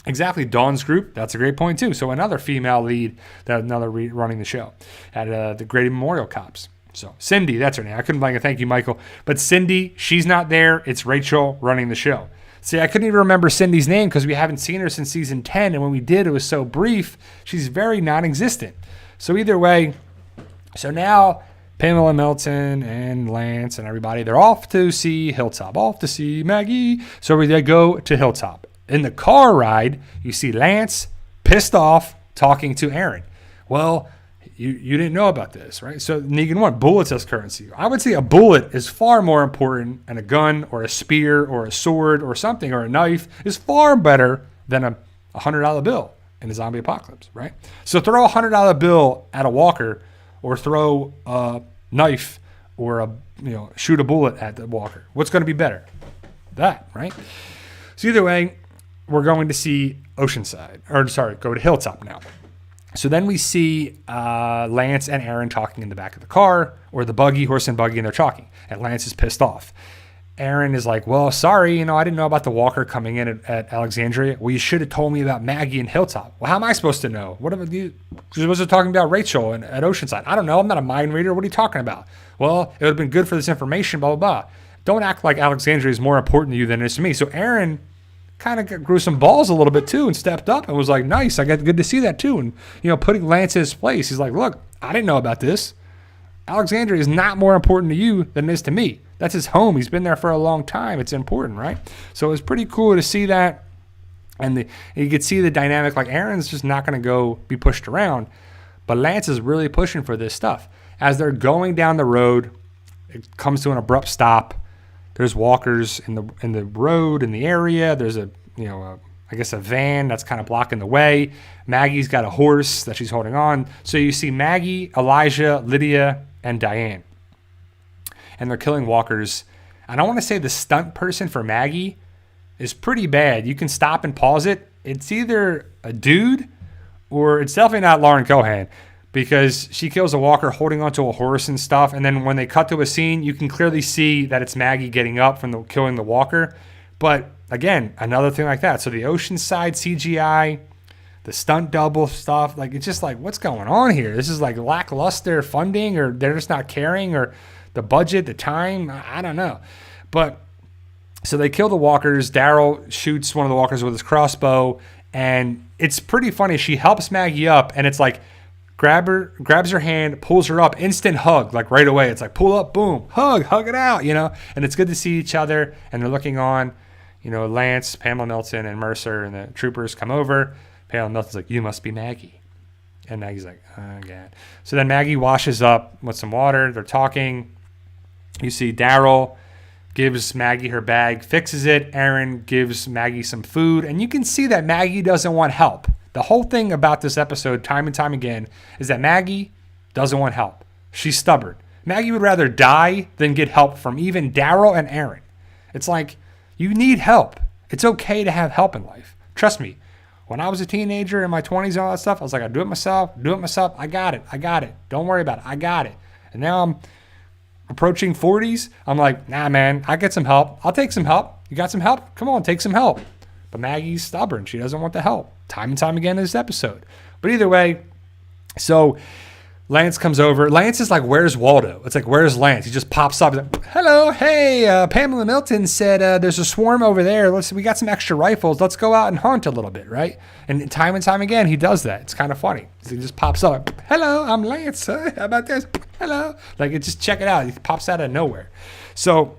exactly, Dawn's group. That's a great point too. So another female lead, running the show at the Grady Memorial Cops. So Cindy, that's her name. I couldn't find a thank you, Michael. But Cindy, she's not there. It's Rachel running the show. See, I couldn't even remember Cindy's name because we haven't seen her since season 10. And when we did, it was so brief. She's very non-existent. So either way, so now Pamela Milton and Lance and everybody, they're off to see Hilltop, off to see Maggie. So they go to Hilltop. In the car ride, you see Lance pissed off talking to Aaron. Well, you didn't know about this, right? So Negan 1, bullets as currency. I would say a bullet is far more important, and a gun or a spear or a sword or something or a knife is far better than a $100 bill in a zombie apocalypse, right? So throw a $100 bill at a walker or throw a knife or shoot a bullet at the walker. What's going to be better? That, right? So either way, we're going to see go to Hilltop now. So then we see Lance and Aaron talking in the back of the car or the horse and buggy, and they're talking. And Lance is pissed off. Aaron is like, well, sorry, I didn't know about the walker coming in at Alexandria. Well, you should have told me about Maggie and Hilltop. Well, how am I supposed to know? What about you? She was talking about Rachel and at Oceanside. I don't know. I'm not a mind reader. What are you talking about? Well, it would have been good for this information, blah, blah, blah. Don't act like Alexandria is more important to you than it is to me. So Aaron kind of grew some balls a little bit too and stepped up and was like, nice, I got good to see that too. And, putting Lance in his place, he's like, look, I didn't know about this. Alexandria is not more important to you than it is to me. That's his home. He's been there for a long time. It's important, right? So it was pretty cool to see that. And you could see the dynamic, like Aaron's just not going to go be pushed around, but Lance is really pushing for this stuff. As they're going down the road, it comes to an abrupt stop. There's walkers in the road in the area. There's a van that's kind of blocking the way. Maggie's got a horse that she's holding on. So you see Maggie, Elijah, Lydia, and Diane. And they're killing walkers. And I want to say the stunt person for Maggie is pretty bad. You can stop and pause it. It's either a dude or it's definitely not Lauren Cohan, because she kills a walker holding onto a horse and stuff. And then when they cut to a scene, you can clearly see that it's Maggie getting up from killing the walker. But again, another thing like that. So the Oceanside CGI, the stunt double stuff, like it's just like, what's going on here? This is like lackluster funding, or they're just not caring, or the budget, the time, I don't know. But So they kill the walkers. Daryl shoots one of the walkers with his crossbow. And it's pretty funny. She helps Maggie up, and it's like, grabs her hand, pulls her up, instant hug, like right away. It's like, pull up, boom, hug it out, And it's good to see each other, and they're looking on. Lance, Pamela Milton, and Mercer and the troopers come over. Pamela Milton's like, you must be Maggie. And Maggie's like, oh, God. So then Maggie washes up with some water. They're talking. You see Daryl gives Maggie her bag, fixes it. Aaron gives Maggie some food. And you can see that Maggie doesn't want help. The whole thing about this episode, time and time again, is that Maggie doesn't want help. She's stubborn. Maggie would rather die than get help from even Daryl and Aaron. It's like, you need help. It's okay to have help in life. Trust me. When I was a teenager in my 20s and all that stuff, I was like, I do it myself. I got it. Don't worry about it. I got it. And now I'm approaching 40s. I'm like, nah, man, I get some help. I'll take some help. You got some help? Come on, take some help. But Maggie's stubborn. She doesn't want the help. Time and time again in this episode. But either way, so Lance comes over. Lance is like, where's Waldo? It's like, where's Lance? He just pops up. He's like, hello, hey, Pamela Milton said there's a swarm over there. We got some extra rifles. Let's go out and hunt a little bit, right? And time again, he does that. It's kind of funny. He just pops up. Like, hello, I'm Lance. How about this? Hello. Like, just check it out. He pops out of nowhere. So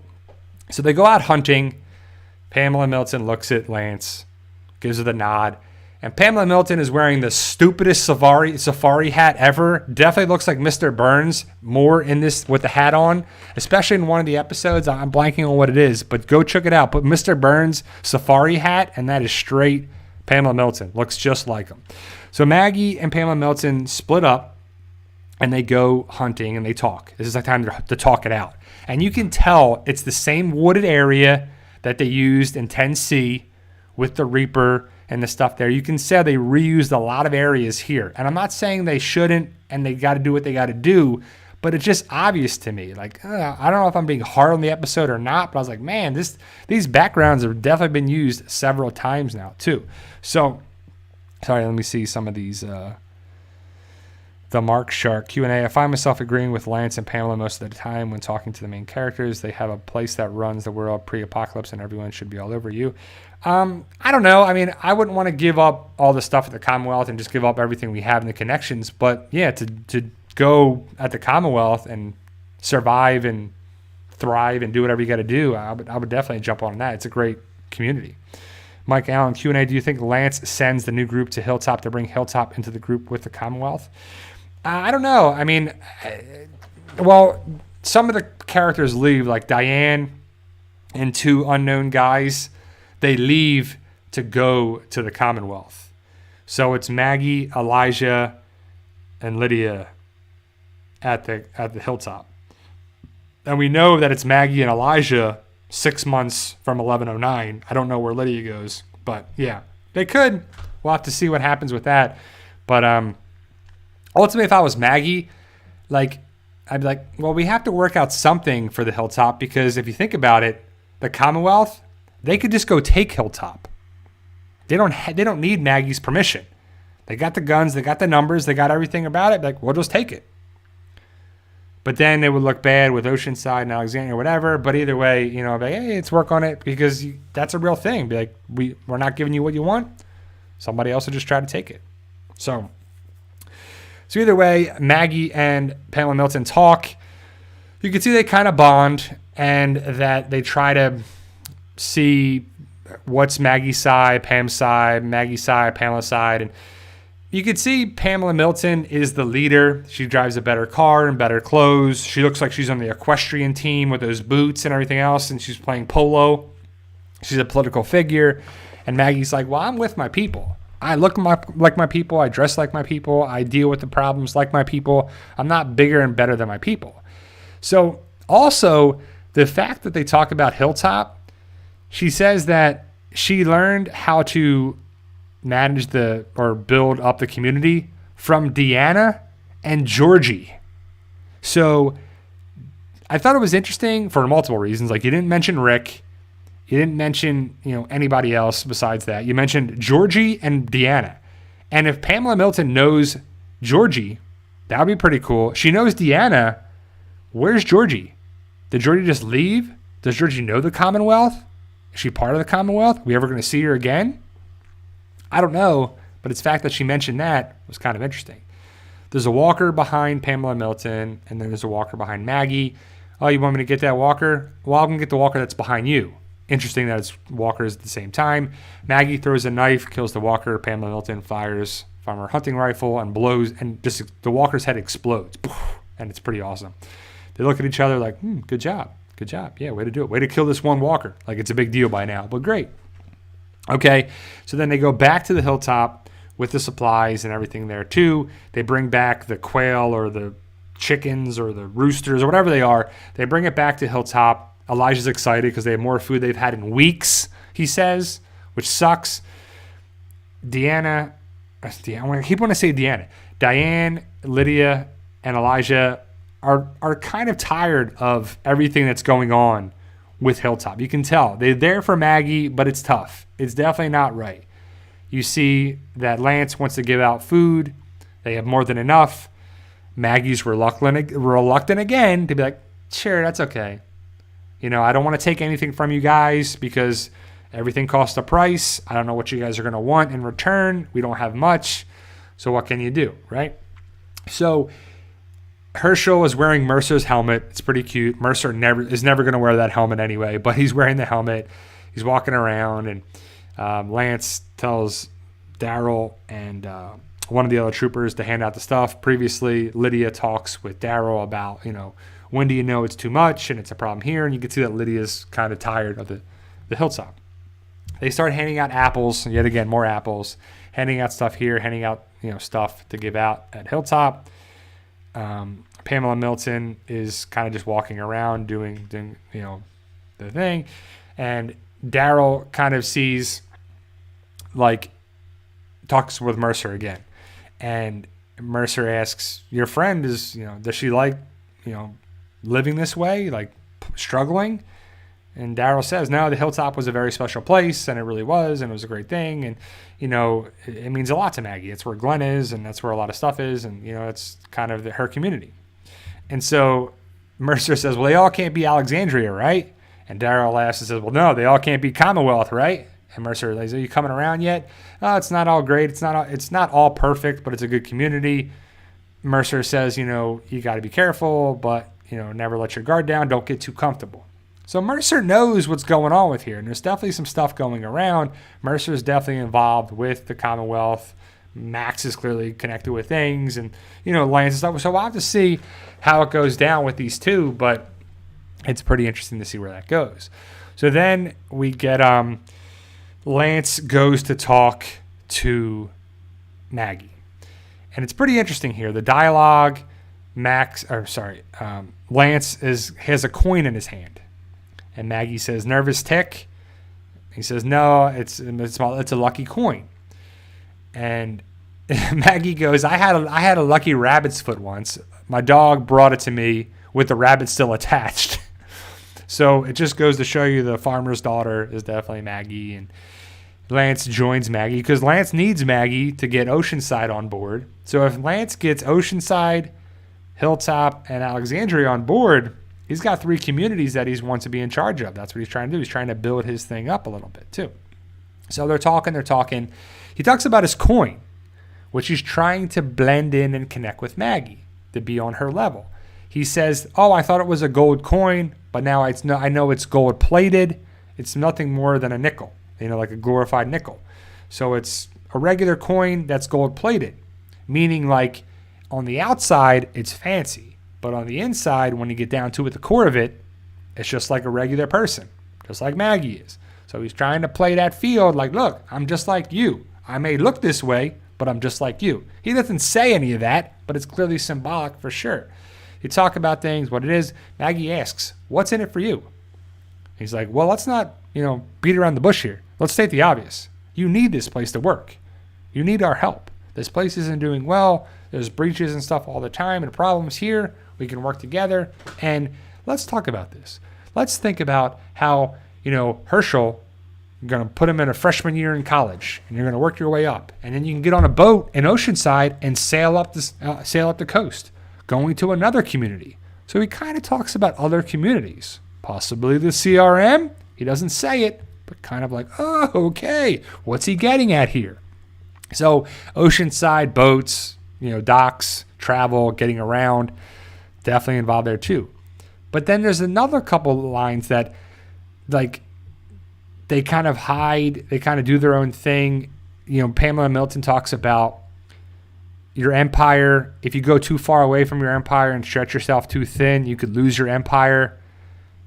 they go out hunting. Pamela Milton looks at Lance, gives her the nod. And Pamela Milton is wearing the stupidest safari hat ever. Definitely looks like Mr. Burns more in this with the hat on, especially in one of the episodes. I'm blanking on what it is, but go check it out. Put Mr. Burns safari hat, and that is straight Pamela Milton. Looks just like him. So Maggie and Pamela Milton split up, and they go hunting, and they talk. This is the time to talk it out. And you can tell it's the same wooded area that they used in 10C with the Reaper and the stuff there. You can say they reused a lot of areas here. And I'm not saying they shouldn't and they got to do what they got to do, but it's just obvious to me. Like, I don't know if I'm being hard on the episode or not, but I was like, man, these backgrounds have definitely been used several times now too. So, sorry, let me see some of these. The Mark Shark Q&A. I find myself agreeing with Lance and Pamela most of the time when talking to the main characters. They have a place that runs the world pre-apocalypse and everyone should be all over you. I don't know. I mean, I wouldn't want to give up all the stuff at the Commonwealth and just give up everything we have in the connections. But yeah, to go at the Commonwealth and survive and thrive and do whatever you got to do, I would definitely jump on that. It's a great community. Mike Allen, Q&A, do you think Lance sends the new group to Hilltop to bring Hilltop into the group with the Commonwealth? I don't know. I mean, well, some of the characters leave, like Diane and two unknown guys. They leave to go to the Commonwealth. So it's Maggie, Elijah, and Lydia at the Hilltop. And we know that it's Maggie and Elijah 6 months from 1109. I don't know where Lydia goes, but yeah, they could. We'll have to see what happens with that. But ultimately, if I was Maggie, like, I'd be like, well, we have to work out something for the Hilltop, because if you think about it, the Commonwealth, they could just go take Hilltop. They don't need Maggie's permission. They got the guns, they got the numbers, they got everything about it. Like, we'll just take it. But then it would look bad with Oceanside and Alexandria or whatever. But either way, you know, like, hey, let's work on it, because that's a real thing. Be like, we're not giving you what you want. Somebody else will just try to take it. So either way, Maggie and Pamela Milton talk. You can see they kind of bond, and that they try to see what's Maggie's side, Pam's side, Maggie's side, Pamela's side. And you can see Pamela Milton is the leader. She drives a better car and better clothes. She looks like she's on the equestrian team with those boots and everything else, and she's playing polo. She's a political figure. And Maggie's like, well, I'm with my people. I look like my people. I dress like my people. I deal with the problems like my people. I'm not bigger and better than my people. So also, the fact that they talk about Hilltop, she says that she learned how to manage or build up the community from Deanna and Georgie. So I thought it was interesting for multiple reasons. Like, you didn't mention Rick. You didn't mention, anybody else besides that. You mentioned Georgie and Deanna. And if Pamela Milton knows Georgie, that would be pretty cool. She knows Deanna. Where's Georgie? Did Georgie just leave? Does Georgie know the Commonwealth? Is she part of the Commonwealth? Are we ever going to see her again? I don't know, but it's the fact that she mentioned that was kind of interesting. There's a walker behind Pamela Milton, and then there's a walker behind Maggie. Oh, you want me to get that walker? Well, I'm going to get the walker that's behind you. Interesting that it's walkers at the same time. Maggie throws a knife, kills the walker. Pamela Milton fires from her hunting rifle and blows, and just the walker's head explodes. And it's pretty awesome. They look at each other like, good job. Good job. Yeah, way to do it. Way to kill this one walker. Like it's a big deal by now, but great. Okay, so then they go back to the hilltop with the supplies and everything there too. They bring back the quail or the chickens or the roosters or whatever they are. They bring it back to hilltop. Elijah's excited because they have more food they've had in weeks, he says, which sucks. I keep wanting to say Deanna. Diane, Lydia, and Elijah are kind of tired of everything that's going on with Hilltop. You can tell. They're there for Maggie, but it's tough. It's definitely not right. You see that Lance wants to give out food. They have more than enough. Maggie's reluctant again to be like, sure, that's okay. I don't want to take anything from you guys because everything costs a price. I don't know what you guys are going to want in return. We don't have much. So what can you do, right? So Herschel is wearing Mercer's helmet. It's pretty cute. Mercer is never going to wear that helmet anyway, but he's wearing the helmet. He's walking around, and Lance tells Daryl and one of the other troopers to hand out the stuff. Previously, Lydia talks with Daryl about, when do you know it's too much and it's a problem here? And you can see that Lydia's kind of tired of the hilltop. They start handing out apples, and yet again, more apples, handing out stuff here, handing out, stuff to give out at hilltop. Pamela Milton is kind of just walking around doing the thing. And Daryl kind of sees, talks with Mercer again. And Mercer asks, your friend is, does she like, living this way, like struggling? And Daryl says, no, the hilltop was a very special place, and it really was, and it was a great thing. And, it means a lot to Maggie. It's where Glenn is, and that's where a lot of stuff is, and, it's kind of her community. And so Mercer says, well, they all can't be Alexandria, right? And Daryl laughs and says, well, no, they all can't be Commonwealth, right? And Mercer says, are you coming around yet? Oh, it's not all great. It's not all perfect, but it's a good community. Mercer says, you got to be careful, but, never let your guard down. Don't get too comfortable. So Mercer knows what's going on with here, and there's definitely some stuff going around. Mercer is definitely involved with the Commonwealth. Max is clearly connected with things, and, Lance and stuff. So we'll have to see how it goes down with these two, but it's pretty interesting to see where that goes. So then we get Lance goes to talk to Maggie. And it's pretty interesting here. The dialogue, Lance has a coin in his hand. And Maggie says, nervous tick? He says, no, it's a lucky coin. And Maggie goes, I had a lucky rabbit's foot once. My dog brought it to me with the rabbit still attached. So it just goes to show you the farmer's daughter is definitely Maggie. And Lance joins Maggie because Lance needs Maggie to get Oceanside on board. So if Lance gets Oceanside, Hilltop, and Alexandria on board, he's got 3 communities that he wants to be in charge of. That's what he's trying to do. He's trying to build his thing up a little bit too. So they're talking. He talks about his coin, which he's trying to blend in and connect with Maggie to be on her level. He says, oh, I thought it was a gold coin, but now I know it's gold plated. It's nothing more than a nickel, like a glorified nickel. So it's a regular coin that's gold plated, meaning like on the outside, it's fancy. But on the inside, when you get down to it, the core of it, it's just like a regular person, just like Maggie is. So he's trying to play that field like, look, I'm just like you. I may look this way, but I'm just like you. He doesn't say any of that, but it's clearly symbolic for sure. You talk about things, what it is. Maggie asks, what's in it for you? He's like, well, let's not, beat around the bush here. Let's state the obvious. You need this place to work. You need our help. This place isn't doing well. There's breaches and stuff all the time and problems here. We can work together. And let's talk about this. Let's think about how, Herschel, you're going to put him in a freshman year in college, and you're going to work your way up. And then you can get on a boat in Oceanside and sail up the coast, going to another community. So he kind of talks about other communities, possibly the CRM. He doesn't say it, but kind of like, oh, okay, what's he getting at here? So oceanside boats, docks, travel, getting around, definitely involved there too. But then there's another couple lines that, like, they kind of hide, they kind of do their own thing. Pamela Milton talks about your empire. If you go too far away from your empire and stretch yourself too thin, you could lose your empire.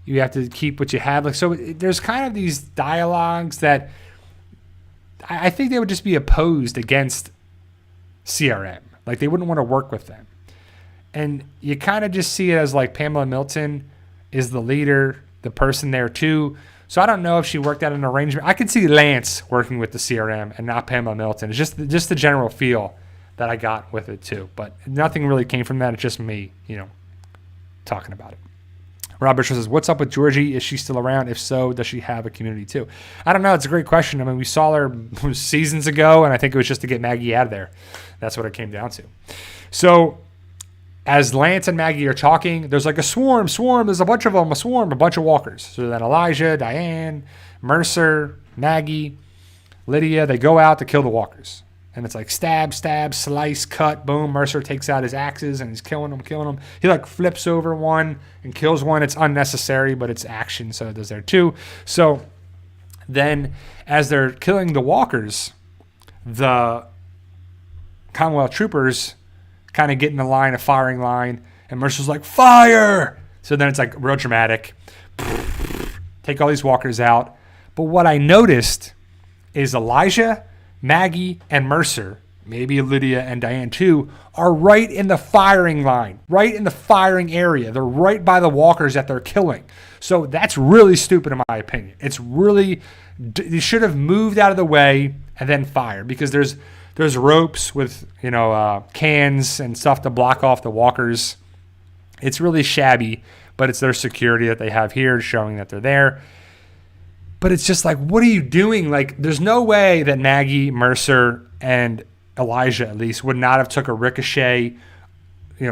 You have to keep what you have. Like, so there's kind of these dialogues that I think they would just be opposed against CRM. Like, they wouldn't want to work with them. And you kind of just see it as like Pamela Milton is the leader, the person there too. So I don't know if she worked out an arrangement. I could see Lance working with the CRM and not Pamela Milton. It's just the general feel that I got with it too. But nothing really came from that. It's just me, talking about it. Robert says, what's up with Georgie? Is she still around? If so, does she have a community too? I don't know. It's a great question. I mean, we saw her seasons ago, and I think it was just to get Maggie out of there. That's what it came down to. So as Lance and Maggie are talking, there's like a swarm. There's a bunch of them, a bunch of walkers. So then Elijah, Diane, Mercer, Maggie, Lydia, they go out to kill the walkers. And it's like stab, slice, cut, boom. Mercer takes out his axes and he's killing them. He like flips over one and kills one. It's unnecessary, but it's action, so it does there too. So then as they're killing the walkers, the Commonwealth troopers kind of get in the line, a firing line, and Mercer's like, fire! So then it's like real dramatic. Take all these walkers out. But what I noticed is Elijah, Maggie, and Mercer, maybe Lydia and Diane too, are right in the firing line, right in the firing area. They're right by the walkers that they're killing. So that's really stupid in my opinion. It's really, they should have moved out of the way and then fired, because there's ropes with, cans and stuff to block off the walkers. It's really shabby, but it's their security that they have here showing that they're there. But it's just like, what are you doing? Like, there's no way that Maggie, Mercer, and Elijah, at least, would not have took a ricochet,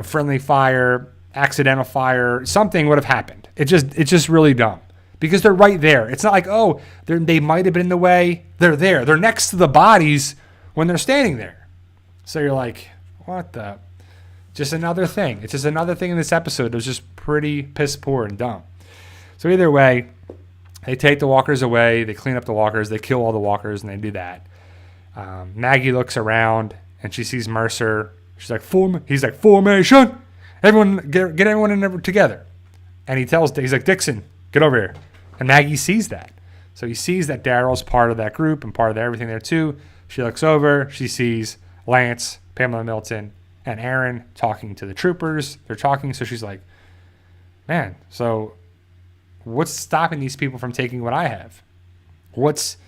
friendly fire, accidental fire. Something would have happened. It's just really dumb, because they're right there. It's not like, oh, they might have been in the way. They're there. They're next to the bodies when they're standing there. So you're like, what the? Just another thing. It's just another thing in this episode that was just pretty piss poor and dumb. So either way, they take the walkers away, they clean up the walkers, they kill all the walkers, and they do that. Maggie looks around, and she sees Mercer. She's like, he's like, formation! Everyone, get everyone in there together. And he's like, Dixon, get over here. And Maggie sees that. So he sees that Daryl's part of that group and part of everything there too. She looks over, she sees Lance, Pamela Milton, and Aaron talking to the troopers. They're talking, so she's like, man, so what's stopping these people from taking what I have? What's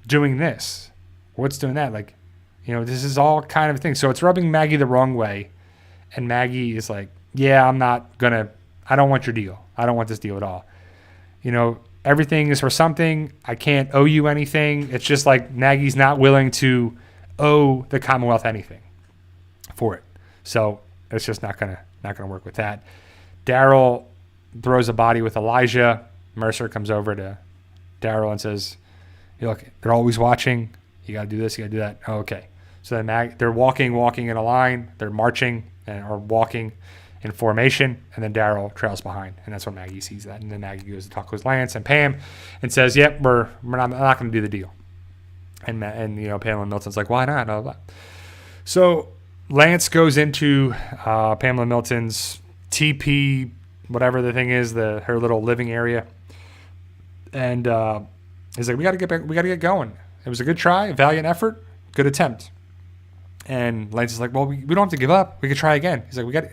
doing this? What's doing that? Like, this is all kind of a thing. So it's rubbing Maggie the wrong way. And Maggie is like, yeah, I don't want your deal. I don't want this deal at all. Everything is for something. I can't owe you anything. It's just like Maggie's not willing to owe the Commonwealth anything for it. So it's just not gonna work with that. Daryl throws a body with Elijah. Mercer comes over to Daryl and says, look, they're always watching. You got to do this, you got to do that. Oh, okay. So then they're walking in a line. They're marching or walking in formation, and then Daryl trails behind, and that's when Maggie sees that. And then Maggie goes to talk with Lance and Pam and says, yep, we're not going to do the deal. And Pamela Milton's like, why not? Blah, blah. So Lance goes into Pamela Milton's TP, whatever the thing is, her little living area. And he's like, we got to get back. We got to get going. It was a good try, a valiant effort, good attempt. And Lance is like, well, we don't have to give up. We could try again. He's like,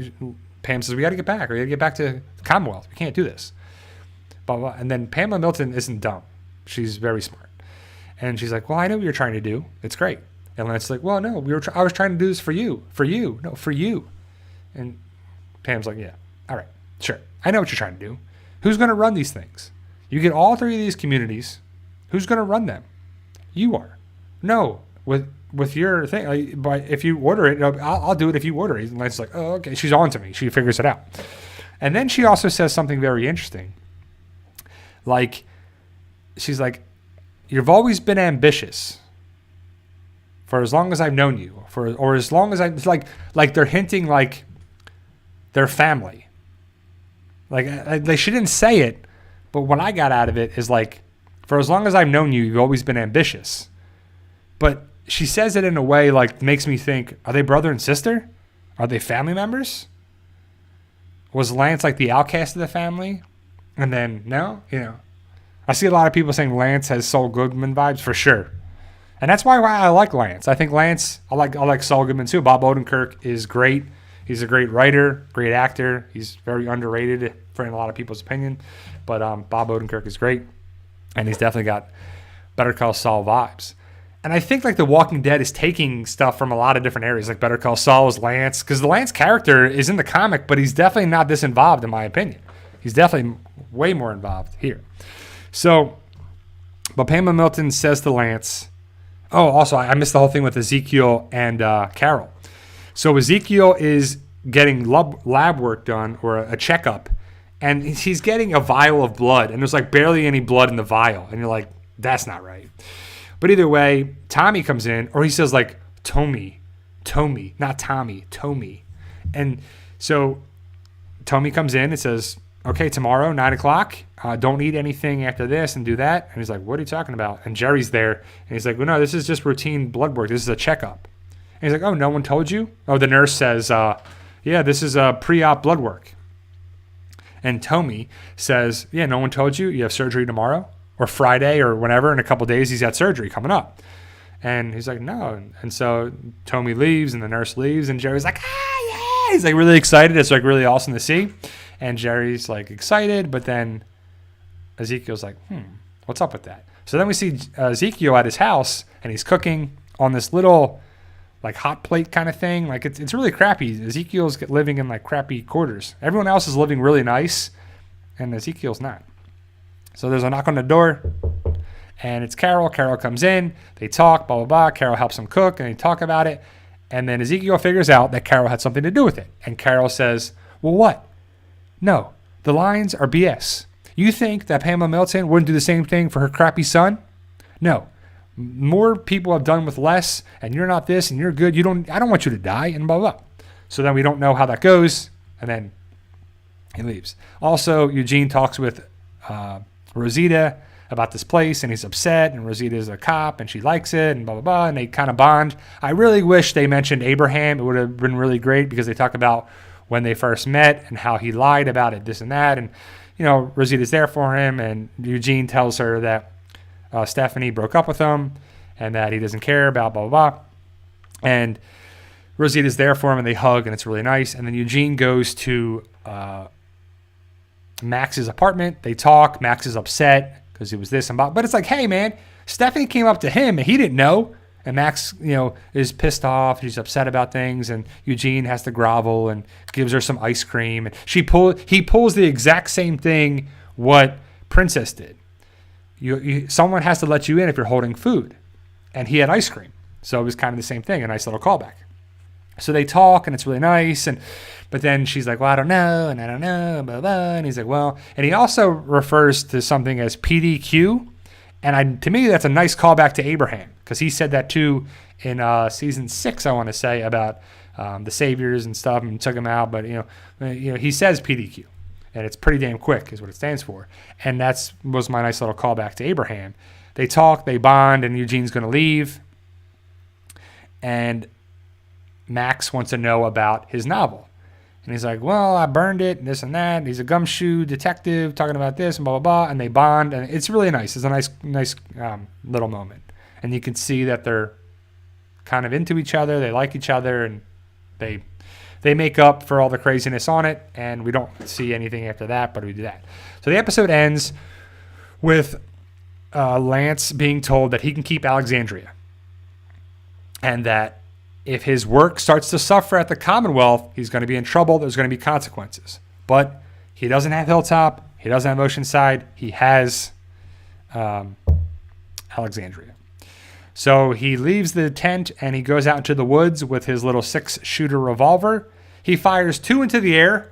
Pam says, we got to get back. We got to get back to the Commonwealth. We can't do this. Blah, blah. And then Pamela Milton isn't dumb. She's very smart. And she's like, well, I know what you're trying to do. It's great. And Lance is like, well, no, I was trying to do this for you. No, for you. And Pam's like, yeah, all right, sure. I know what you're trying to do. Who's going to run these things? You get all three of these communities. Who's going to run them? You are. No, with your thing. But if you order it, I'll do it if you order it. And Lance's like, oh, okay. She's on to me. She figures it out. And then she also says something very interesting. Like, she's like, you've always been ambitious for as long as I've known you, or as long as it's like they're hinting like they're family. Like she didn't say it, but what I got out of it is like, for as long as I've known you, you've always been ambitious. But she says it in a way like makes me think, are they brother and sister? Are they family members? Was Lance like the outcast of the family? And then, no? I see a lot of people saying Lance has Saul Goodman vibes for sure. And that's why I like Lance. I think Lance, I like Saul Goodman too. Bob Odenkirk is great. He's a great writer, great actor. He's very underrated in a lot of people's opinion. But Bob Odenkirk is great. And he's definitely got Better Call Saul vibes. And I think like The Walking Dead is taking stuff from a lot of different areas. Like Better Call Saul is Lance. Because the Lance character is in the comic, but he's definitely not this involved in my opinion. He's definitely way more involved here. So, but Pamela Milton says to Lance, oh, also, I missed the whole thing with Ezekiel and Carol. So Ezekiel is getting lab work done, or a checkup, and he's getting a vial of blood, and there's like barely any blood in the vial. And you're like, that's not right. But either way, Tommy comes in, or he says like, Tommy, not Tommy, Tommy. And so Tommy comes in and says, okay, tomorrow, 9 o'clock, don't eat anything after this and do that. And he's like, what are you talking about? And Jerry's there. And he's like, well, no, this is just routine blood work. This is a checkup. And he's like, oh, no one told you? Oh, the nurse says, yeah, this is a pre-op blood work. And Tommy says, yeah, no one told you? You have surgery tomorrow or Friday or whenever. In a couple of days, he's got surgery coming up. And he's like, no. And so Tommy leaves and the nurse leaves. And Jerry's like, yeah. He's like really excited. It's like really awesome to see. And Jerry's like excited, but then Ezekiel's like, what's up with that? So then we see Ezekiel at his house, and he's cooking on this little like hot plate kind of thing. Like it's really crappy. Ezekiel's living in like crappy quarters. Everyone else is living really nice, and Ezekiel's not. So there's a knock on the door, and it's Carol. Carol comes in. They talk, blah, blah, blah. Carol helps him cook, and they talk about it. And then Ezekiel figures out that Carol had something to do with it. And Carol says, well, what? No, the lines are BS. You think that Pamela Milton wouldn't do the same thing for her crappy son? No. More people have done with less, and you're not this, and you're good. I don't want you to die, and blah, blah. So then we don't know how that goes, and then he leaves. Also, Eugene talks with Rosita about this place, and he's upset, and Rosita's a cop, and she likes it, and blah, blah, blah, and they kind of bond. I really wish they mentioned Abraham. It would have been really great, because they talk about when they first met and how he lied about it, this and that. And, Rosita's there for him. And Eugene tells her that Stephanie broke up with him and that he doesn't care about blah, blah, blah. And Rosita's there for him, and they hug, and it's really nice. And then Eugene goes to Max's apartment. They talk. Max is upset because he was this and that. But it's like, hey, man, Stephanie came up to him, and he didn't know. And Max, is pissed off. He's upset about things, and Eugene has to grovel and gives her some ice cream. And he pulls the exact same thing what Princess did. Someone has to let you in if you're holding food, and he had ice cream, so it was kind of the same thing. A nice little callback. So they talk, and it's really nice. But then she's like, well, I don't know, and I don't know, blah, blah. And he's like, well, and he also refers to something as PDQ. And to me, that's a nice callback to Abraham, because he said that too in season 6, I want to say, about the saviors and stuff, and took him out. But he says PDQ, and it's pretty damn quick, is what it stands for. And was my nice little callback to Abraham. They talk, they bond, and Eugene's going to leave. And Max wants to know about his novel. And he's like, well, I burned it, and this and that. And he's a gumshoe detective talking about this and blah, blah, blah. And they bond. And it's really nice. It's a nice little moment. And you can see that they're kind of into each other. They like each other. And they make up for all the craziness on it. And we don't see anything after that, but we do that. So the episode ends with Lance being told that he can keep Alexandria. And that if his work starts to suffer at the Commonwealth, he's going to be in trouble. There's going to be consequences. But he doesn't have Hilltop. He doesn't have Oceanside. He has Alexandria. So he leaves the tent and he goes out into the woods with his little 6-shooter revolver. He fires 2 into the air,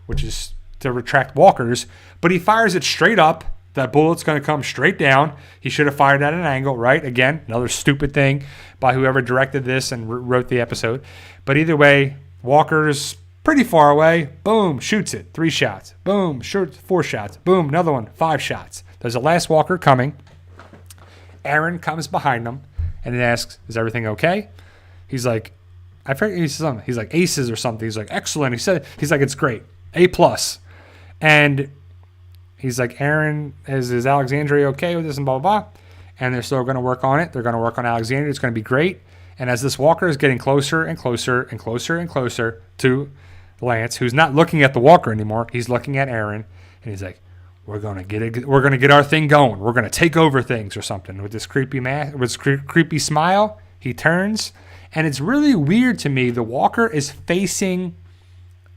which is to attract walkers, but he fires it straight up that bullet's going to come straight down. He should have fired at an angle, right? Again, another stupid thing by whoever directed this and wrote the episode. But either way, Walker's pretty far away. Boom, shoots it. 3 shots. Boom, shoots 4 shots. Boom, another one, 5 shots. There's a last Walker coming. Aaron comes behind him and he asks, is everything okay? He's like, I forget, he said something. He's like, aces or something. He's like, excellent. He's like, it's great. A+. And he's like, Aaron, is Alexandria okay with this and blah, blah, blah. And they're still going to work on it. They're going to work on Alexandria. It's going to be great. And as this Walker is getting closer and closer and closer and closer to Lance, who's not looking at the Walker anymore, he's looking at Aaron, and he's like, we're going to get our thing going. We're going to take over things or something. With this creepy smile, he turns, and it's really weird to me. The Walker is facing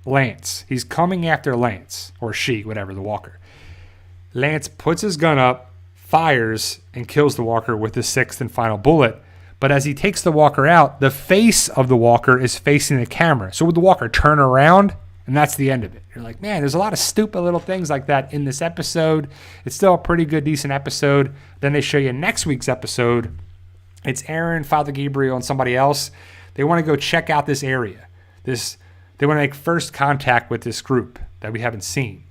Lance. He's coming after Lance, or she, whatever, the Walker. Lance puts his gun up, fires, and kills the Walker with the 6th and final bullet. But as he takes the Walker out, the face of the Walker is facing the camera. So would the Walker turn around? And that's the end of it. You're like, man, there's a lot of stupid little things like that in this episode. It's still a pretty good, decent episode. Then they show you next week's episode. It's Aaron, Father Gabriel, and somebody else. They want to go check out this area. They want to make first contact with this group that we haven't seen.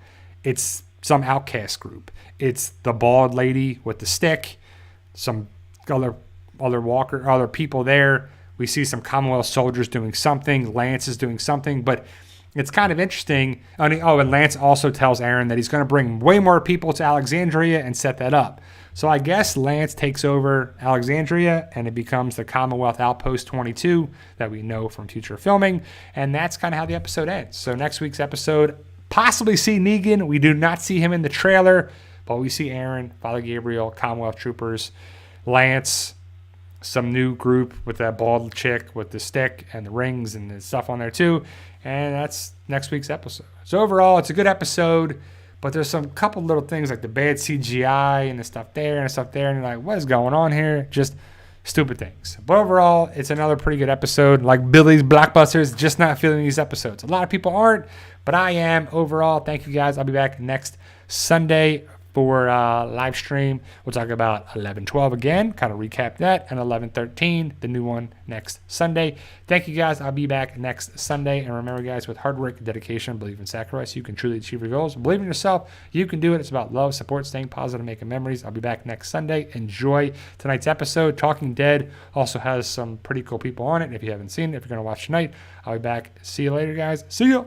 It's some outcast group. It's the bald lady with the stick, some other people there. We see some Commonwealth soldiers doing something. Lance is doing something, but it's kind of interesting. And Lance also tells Aaron that he's going to bring way more people to Alexandria and set that up. So I guess Lance takes over Alexandria and it becomes the Commonwealth Outpost 22 that we know from future filming. And that's kind of how the episode ends. So next week's episode, possibly see Negan. We do not see him in the trailer, but we see Aaron, Father Gabriel, Commonwealth troopers, Lance, some new group with that bald chick with the stick and the rings and the stuff on there too. And that's next week's episode. So overall, it's a good episode, but there's some couple little things like the bad CGI and the stuff there and the stuff there. And you're like, what is going on here? Just stupid things. But overall, it's another pretty good episode. Like Billy's Blockbusters, just not feeling these episodes. A lot of people aren't, but I am. Overall, thank you guys. I'll be back next Sunday for live stream. We'll talk about 11:12 again, kind of recap that, and 11:13, the new one next Sunday. Thank you guys. I'll be back next Sunday. And remember, guys, with hard work, dedication, believe in sacrifice, you can truly achieve your goals. Believe in yourself. You can do it. It's about love, support, staying positive, making memories. I'll be back next Sunday. Enjoy tonight's episode. Talking Dead also has some pretty cool people on it. If you haven't seen it, if you're going to watch tonight, I'll be back. See you later, guys. See ya.